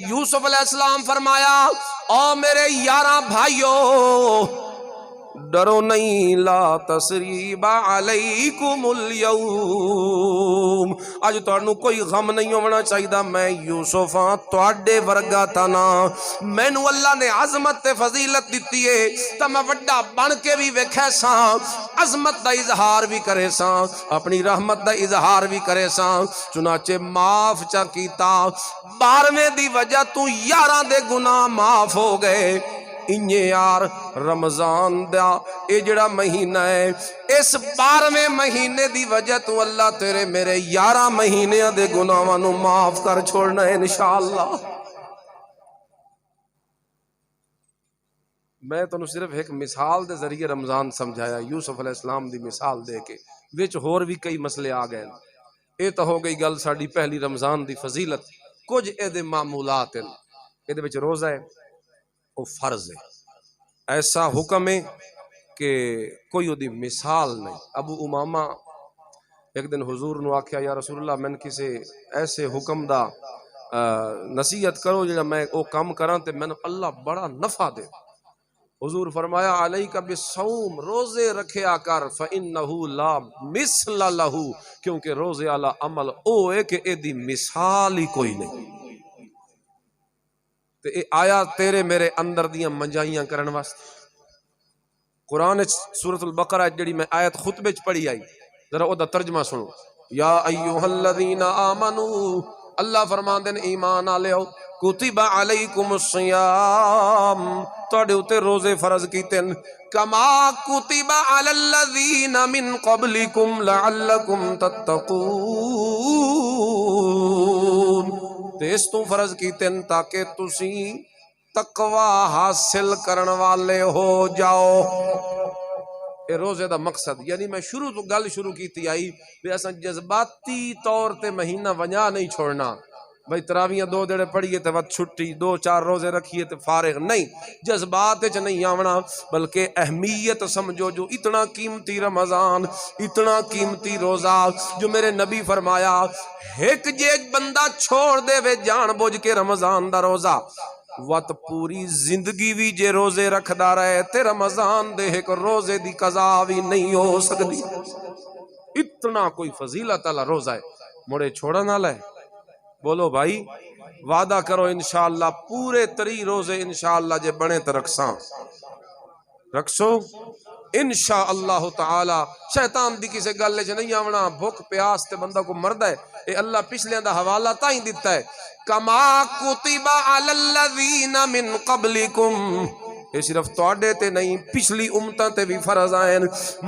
یوسف علیہ السلام فرمایا او میرے یاراں بھائیو ڈرو نہیں، لا تسریب علیکم اليوم، اج تانوں کوئی غم نہیں ہونا چاہیے، میں یوسف ہاں تواڈے ورگا تانا، مینوں اللہ نے عظمت تے فضیلت دتی ہے تے میں وڈا بن کے بھی ویکھے ساں، عظمت دا اظہار بھی کرے ساں، اپنی رحمت دا اظہار بھی کرے ساں، چنانچہ معاف چا کیتا، 12ویں دی وجہ تو 11 دے گناہ معاف ہو گئے۔ انجے یار رمضان دا اے جڑا مہینہ ہے، اس 12ویں مہینے دی وجہ تو اللہ تیرے میرے 11 مہینے دے گناہاں نو معاف کر چھوڑنا ہے انشاءاللہ۔ میں تانوں صرف ایک مثال دے ذریعے رمضان سمجھایا، یوسف علیہ السلام دی مثال دے کے، وچ ہور بھی کئی مسئلے آ گئے۔ اے تو ہو گئی گل ساڈی پہلی رمضان دی فضیلت، کچھ اے دے معمولات ہیں، اے دے وچ روزہ ہے وہ فرض ہے، ایسا حکم ہے کہ کوئی وہ دی مثال نہیں۔ ابو امامہ ایک دن حضور نو آکھیا یا رسول اللہ میں کسے ایسے حکم دا نصیحت کرو جڑا میں او کام کراں تے میں اللہ بڑا نفع دے۔ حضور فرمایا علیک بالصوم، روزے رکھیا کر، فإنہ لا مثل لہ، کیونکہ روزے والا عمل او ہے کہ اے دی مثال ہی کوئی نہیں۔ تے اے آیا تیرے میرے اندر دیاں منجائیاں کرن واسطے۔ قرآن سورۃ البقرہ جڑی میں آیت خطبے چ پڑھی آئی، ذرا او دا ترجمہ سنو۔ یا ایھا الذین آمنوا، اللہ فرماندے نے ایمان والےو، کتب علیکم الصیام، تواڈے اوتے روزے فرض کیتے ہیں، کما کتب علی الذین من قبلکم لعلکم تتقون، تے اس تو فرض کیتے ہیں تاکہ تسی تقوی حاصل کرن والے ہو جاؤ۔ اے روزے دا مقصد، یعنی میں شروع تو گل شروع کیتی آئی بھی اساں جذباتی طور تے مہینہ ونجا نہیں چھوڑنا، بھئی تراویاں 2 دیڑے پڑھیے تے وقت چھٹی، 2-4 روزے رکھیے تے فارغ نہیں، جذبات وچ نہیں آونا، بلکہ اہمیت سمجھو جو اتنا قیمتی رمضان، اتنا قیمتی روزہ، جو میرے نبی فرمایا ایک جے بندہ چھوڑ دے وے جان بوجھ کے رمضان دا روزہ، وقت پوری زندگی بھی جے روزے رکھدا رہے تے رمضان دے ایک روزے دی قضا بھی نہیں ہو سکتی۔ اتنا کوئی فضیلت والا روزہ ہے، مڑے چھوڑن والا ہے؟ بولو بھائی، وعدہ کرو انشاءاللہ پورے 3 روزے انشاءاللہ جے بنے تو رکھسو انشاءاللہ تعالی۔ شیطان دی کسے گل وچ نہیں آونا، بھوک پیاس تے بندہ کو مردا ہے، اے اللہ پچھلیاں دا حوالہ تائیں دیتا ہے، کما کتب علی الذین من قبلکم، یہ صرف تواڈے تے نہیں پچھلی امتاں تے بھی فرض آئیں،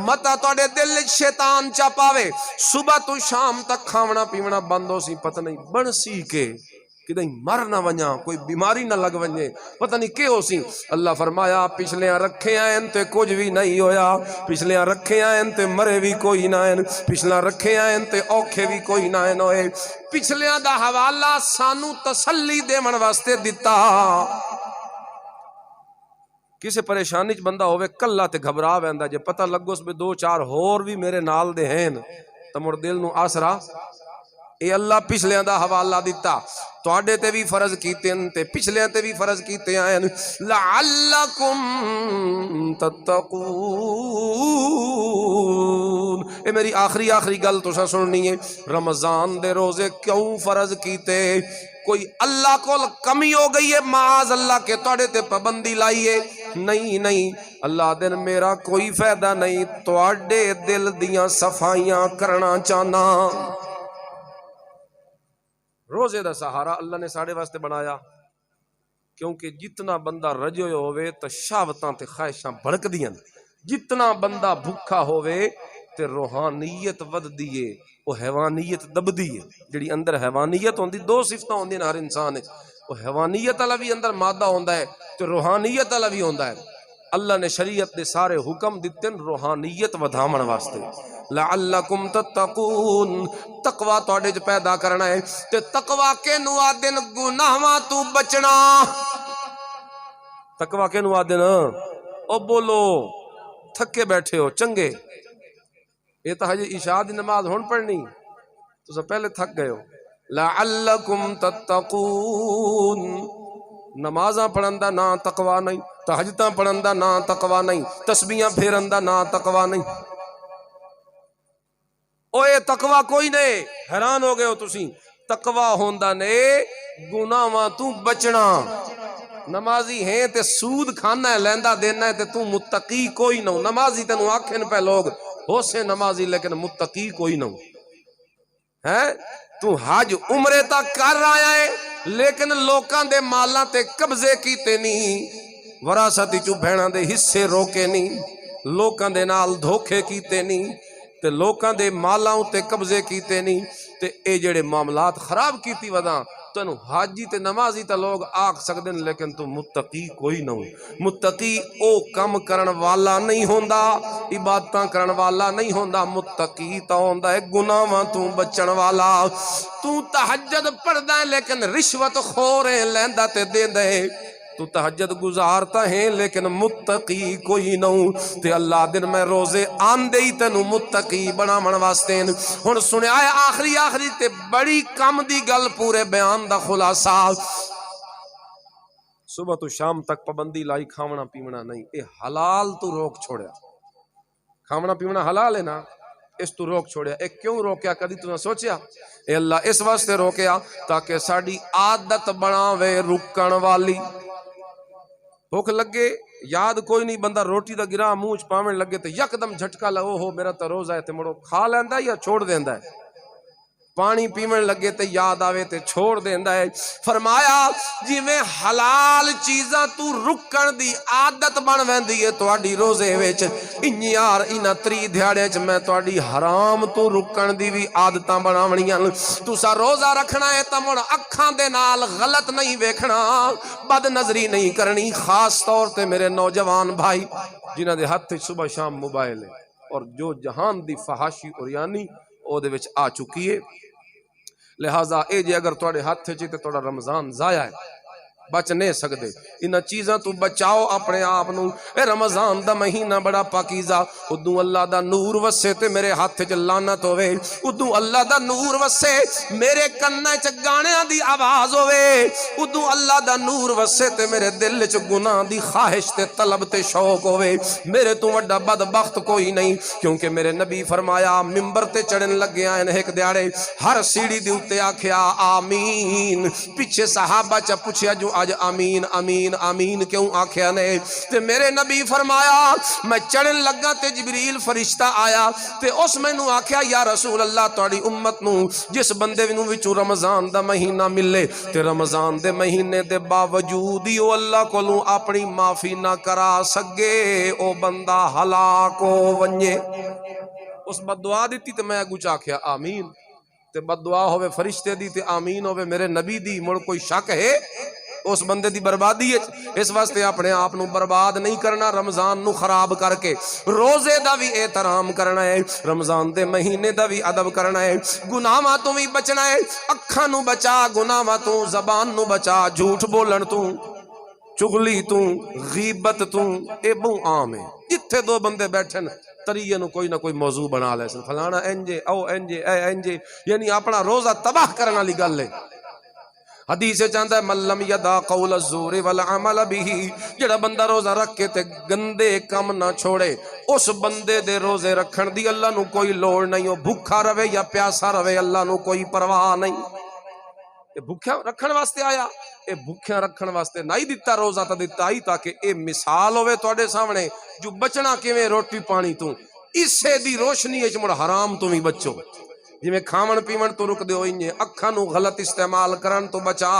متا تواڈے دل شیطان چا پاوے صبح تو شام تک کھاونا پیونا بند ہو سی، پتہ نہیں بن سی کے کدیں مر نہ ونجا، کوئی بیماری نہ لگ ونجے، پتہ نہیں کہ ہو سی۔ اللہ فرمایا پچھلیاں رکھے آئیں تے کچھ بھی نہیں ہویا، پچھلیاں رکھے آئیں تے مرے بھی کوئی نہ آئیں، پچھلیاں رکھے آئیں تے اوکھے بھی کوئی نہ آئیں ہوئے، پچھلیاں دا حوالہ سانو تسلی دیون واسطے دتا۔ کسے پریشانی چ بندہ ہوئے کلا تے گھبرا ویندا، جے پتہ لگو اس میں 2-4 ہور بھی میرے نال دے ہیں تے مڑ دل نو آسرا، اے اللہ پچھلیاں دا حوالہ دیتا، تواڈے تے بھی فرض کیتے ہیں تے پچھلیاں تے بھی فرض کیتے ہیں، لعلکم تتقون۔ اے میری آخری گل تساں سننی ہے، رمضان دے روزے کیوں فرض کیتے؟ کوئی اللہ کو کمی ہو گئی ہے معاذ اللہ کے تواڈے تے پابندی لائیے؟ نہیں، اللہ دن میرا کوئی فائدہ نہیں، تواڈے دل دیاں صفائیاں کرنا چاہنا۔ روزے دا سہارا اللہ نے ساڑے واسطے بنایا، کیونکہ جتنا بندہ رجے ہوئے تو شہوتاں تے خواہشاں بھڑک دیاں، جتنا بندہ بھکھا ہوئے تے روحانیت ود دیئے، وہ حیوانیت دب دیئے۔ جڑی اندر حیوانیت ہوندی، دو صفتاں ہوندی ہر انسان ہے، وہ حیوانیت والا بھی اندر مادہ ہوندا ہے تے روحانیت والا بھی ہوندا ہے۔ اللہ نے شریعت دے سارے حکم دتے روحانیت ودھامن واسطے، لعلکم تتقون، تقوی تواڈے وچ پیدا کرنا ہے، تے تقوی کینو آدن؟ گناہاں تو بچنا۔ تقوی کینو آدن؟ او بولو، تھکے بیٹھے ہو چنگے، یہ تو ہجے عشاء دی نماز ہون پڑھنی، تو پہلے تھک گئے ہو۔ لعلکم تتقون، نمازاں پڑھندا نا تقوی نہیں، تہجداں پڑھندا نا تقوی نہیں، تسبیحاں پھیرندا نا تقوی نہیں۔ اوے تقوی کوئی نہیں، حیران ہو گئے ہو تسی، تقوی ہوندا نے گناہاں تو بچنا۔ نمازی ہیں تے سود کھانا ہے، لیندا دینا ہے تے تو متقی کوئی نہ، نمازی تینوں آکھن پہ لوگ ہو سے نمازی لیکن متقی کوئی نہ ہے۔ تو حج عمرے تک کر رہا ہے لیکن لوکاں دے مالاں تے قبضے کیتے نہیں، وراثتی چو بھیڑاں دے حصے روکے نہیں، لوکاں دے نال دھوکے کیتے نہیں، تے لوکاں دے مالاں تے قبضے کیتے نہیں، تے اے جڑے معاملات خراب کیتی وداں تنو حاجی تے نمازی تے لوگ آکھ سکدن، لیکن تو متقی کوئی نہ ہو۔ متقی او کم کرن والا نہیں ہوندا، عبادتاں کرن والا نہیں ہوندا، متقی تا ہوندا ہے گناہاں تو بچن والا۔ تو تہجد پڑھدا ہے لیکن رشوت خورے لیندا تے دیندا ہے، تو تہجد گزارتا ہے لیکن متقی کوئی نہ، تے اللہ دن میں روزے آندے ہی تینو متقی بناون واسطے۔ ہن سنیا ہے آخری تے بڑی کم دی گل پورے بیان دا خلاصہ، صبح تو شام تک پابندی لائی کھاونا پیونا نہیں، اے حلال تو روک چھوڑیا، کھاونا پیونا حلال ہے نا، اس تو روک چھوڑیا۔ اے کیوں روکیا؟ کدی تو سوچیا؟ اے اللہ اس واسطے روکیا تاکہ ساڈی عادت بناوے رکن والی۔ بھوک لگے یاد کوئی نہیں، بندہ روٹی دا گراہ منہ چ پاون لگے تے یکدم جھٹکا لگو ہو میرا تے روزہ ہے تے مڑو کھا لیندا یا چھوڑ دیندا ہے، پانی پیون لگے تے یاد آوے تے چھوڑ دیندا ہے۔ فرمایا جی میں حلال چیزاں تو رکن دی عادت بن ویندی ہے تواڈی روزے وچ، یار انہاں 3 دھیاڑے چ میں تواڈی حرام تو رکن دی بھی عادتاں بناونیاں۔ تسا روزہ رکھنا ہے تے مڑ اکھاں دے نال غلط نہیں ویکھنا، بد نظری نہیں کرنی، خاص طور تے میرے نوجوان بھائی جنہاں دے ہتھ صبح شام موبائل ہے، اور جو جہان دی فحاشی اور یعنی او دے وچ آ چکی ہے۔ لہٰذا اے جے اگر تواڈے ہاتھ چ تے تواڈا رمضان ضائع ہے، بچ نہیں سکدے، انہاں چیزاں تو بچاؤ اپنے آپ نو۔ اے رمضان دا مہینہ بڑا پاکیزہ، ادوں اللہ دا نور وسے تے میرے ہاتھ چ لعنت ہوے، ادوں اللہ دا نور وسے میرے کنے چ گانیاں دی آواز ہوے، ادوں اللہ دا نور وسے تے میرے دل چ گناہ دی خواہش تے طلب تے شوق ہوے۔ میرے تو وڈا بدبخت کوئی نہیں، کیونکہ میرے نبی فرمایا ممبر تے چڑھن لگے آئے ایک دیاڑے، ہر سیڑھی دی اُتے آکھیا آمین، پیچھے صحابہ چا پوچھیا جو آج آمین آمین آمین کیوں آکھیا نے؟ تے میرے نبی فرمایا میں چڑھن لگا تے جبریل فرشتہ آیا تے اس میں نو آکھیا یا رسول اللہ تواڈی امت نو جس بندے نو وچوں رمضان دا مہینہ ملے تے رمضان دے مہینے دے باوجود ہی او اللہ کولوں اپنی معافی نہ کرا سکے، او بندہ ہلاک ہو ونجے۔ اس بد دعا دیتی تے میں اگوں آکھیا آمین، تے بد دعا ہوئے فرشتے دی تے آمین ہوئے میرے نبی دی، مڑ کوئی شک ہے اس بندے دی بربادی ہے؟ اس واسطے اپنے آپ نو برباد نہیں کرنا، رمضان نو خراب کر کے روزے دا بھی احترام کرنا ہے، رمضان دے مہینے دا بھی ادب کرنا ہے، گناہاں تو بھی بچنا ہے، اکھاں نو بچا گناہاں تو، زبان نو بچا جھوٹ بولن تو، چغلی تو، غیبت تو، اے بہو عام ہے۔ جتھے 2 بندے بیٹھن تریے نو کوئی نہ کوئی موضوع بنا لے سن، فلانا انجے او انجے اے انجے، یعنی اپنا روزہ تباہ کرنا لی گل ہے۔ حدیث چاہتا ہے من لم یدع قول الزور والعمل به، جڑا بندہ روزہ رکھ کے تے گندے کم نہ چھوڑے، اس بندے دے روزے رکھن دی اللہ نو کوئی لوڑ نہیں، ہو بھوکا رہے یا پیاسا رہے اللہ نو کوئی پرواہ نہیں۔ اے بھوکیا رکھن واسطے آیا، اے بھوکیا رکھن واسطے نہیں دیتا روزہ تا دیتا ہی تاکہ اے مثال ہوئے تواڈے سامنے جو بچنا کیویں روٹی پانی تو، اسے دی روشنی اچ مڑ حرام تو بھی بچو۔ جی میں کھاون پیون تو رک دیو انجے اکھاں نو غلط استعمال کرن تو بچا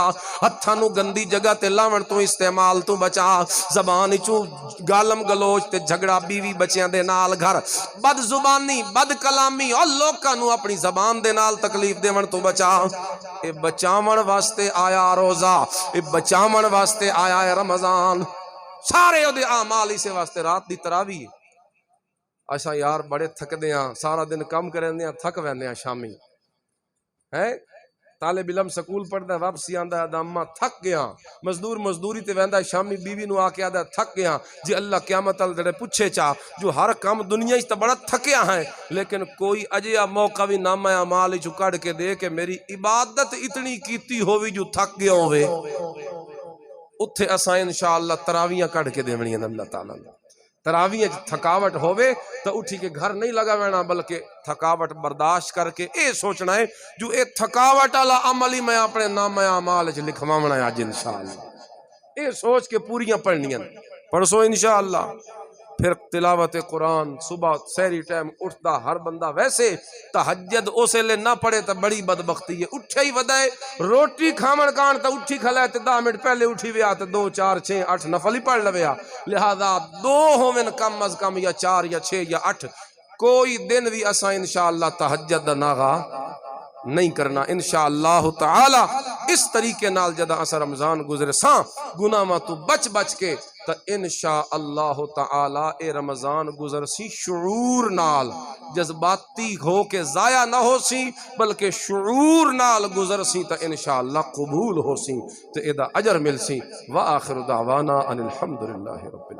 ہتھاں نو گندی جگہ تے لاون تو استعمال تو بچا زبان چوں گالم گلوچ تے جھگڑا بیوی بچیاں دے نال گھر بد زبانی بد کلامی اور لوکاں نو اپنی زبان دے نال تکلیف دیون تو بچا اے بچاون واسطے آیا روزہ اے بچاون واسطے آیا ہے رمضان سارے او دے اعمال اسے واسطے رات دی تراویح اچھا یار بڑے تھک دیاں سارا دن کم کرن دیاں تھک ویندے شامی ہے طالب علم سکول پڑھدا واپسی آندا ہے اماں تھک گیا مزدور مزدوری تے ویندا شامی بیوی نو آ کے آندا تھک گیا جی اللہ قیامت ال جڑے پوچھے چا جو ہر کام دنیا وچ تے بڑا تھکیا ہے لیکن کوئی اجیا موقع بھی نامہ اعمال وچ کڈ کے دے کہ میری عبادت اتنی کیتی ہووی جو تھک گیا ہوے اتھے اساں انشاءاللہ تراویحاں کڈ کے دیونیاں اللہ تعالی تراویح تھکاوٹ ہووے تو اٹھی کے گھر نہیں لگا وینا بلکہ تھکاوٹ برداشت کر کے اے سوچنا ہے جو اے تھکاوٹ والا عمل ہی میں اپنے نام اعمال وچ لکھواونا ہے اج انشاءاللہ اے سوچ کے پوریاں پڑھنیاں پڑھسو انشاءاللہ پھر تلاوت قرآن صبح سحری ٹائم اٹھتا ہر بندہ ویسے تہجد اسے لے نہ پڑے تو بڑی بدبختی ہے اٹھے ہی ودائے روٹی کھامن کان تو اٹھی کھلائے تو 10 منٹ پہلے اٹھی ویا تو 2 4 6 8 نفل ہی پڑھ لویا لہذا 2 ہومن کم از کم یا 4 یا 6 یا 8 کوئی دن بھی اساں انشاءاللہ تہجد دا ناغا نہیں کرنا انشاءاللہ تعالی اس طریقے نال جدا اسا رمضان گزرے ساں گناہ تو بچ بچ کے تو انشاءاللہ تعالی اے رمضان گزر سی شعور نال جذباتی ہو کے ضائع نہ ہو سی بلکہ شعور نال گزر سی تو انشاءاللہ قبول ہو سی تو ادا اجر مل سی وآخر دعوانا ان الحمدللہ رب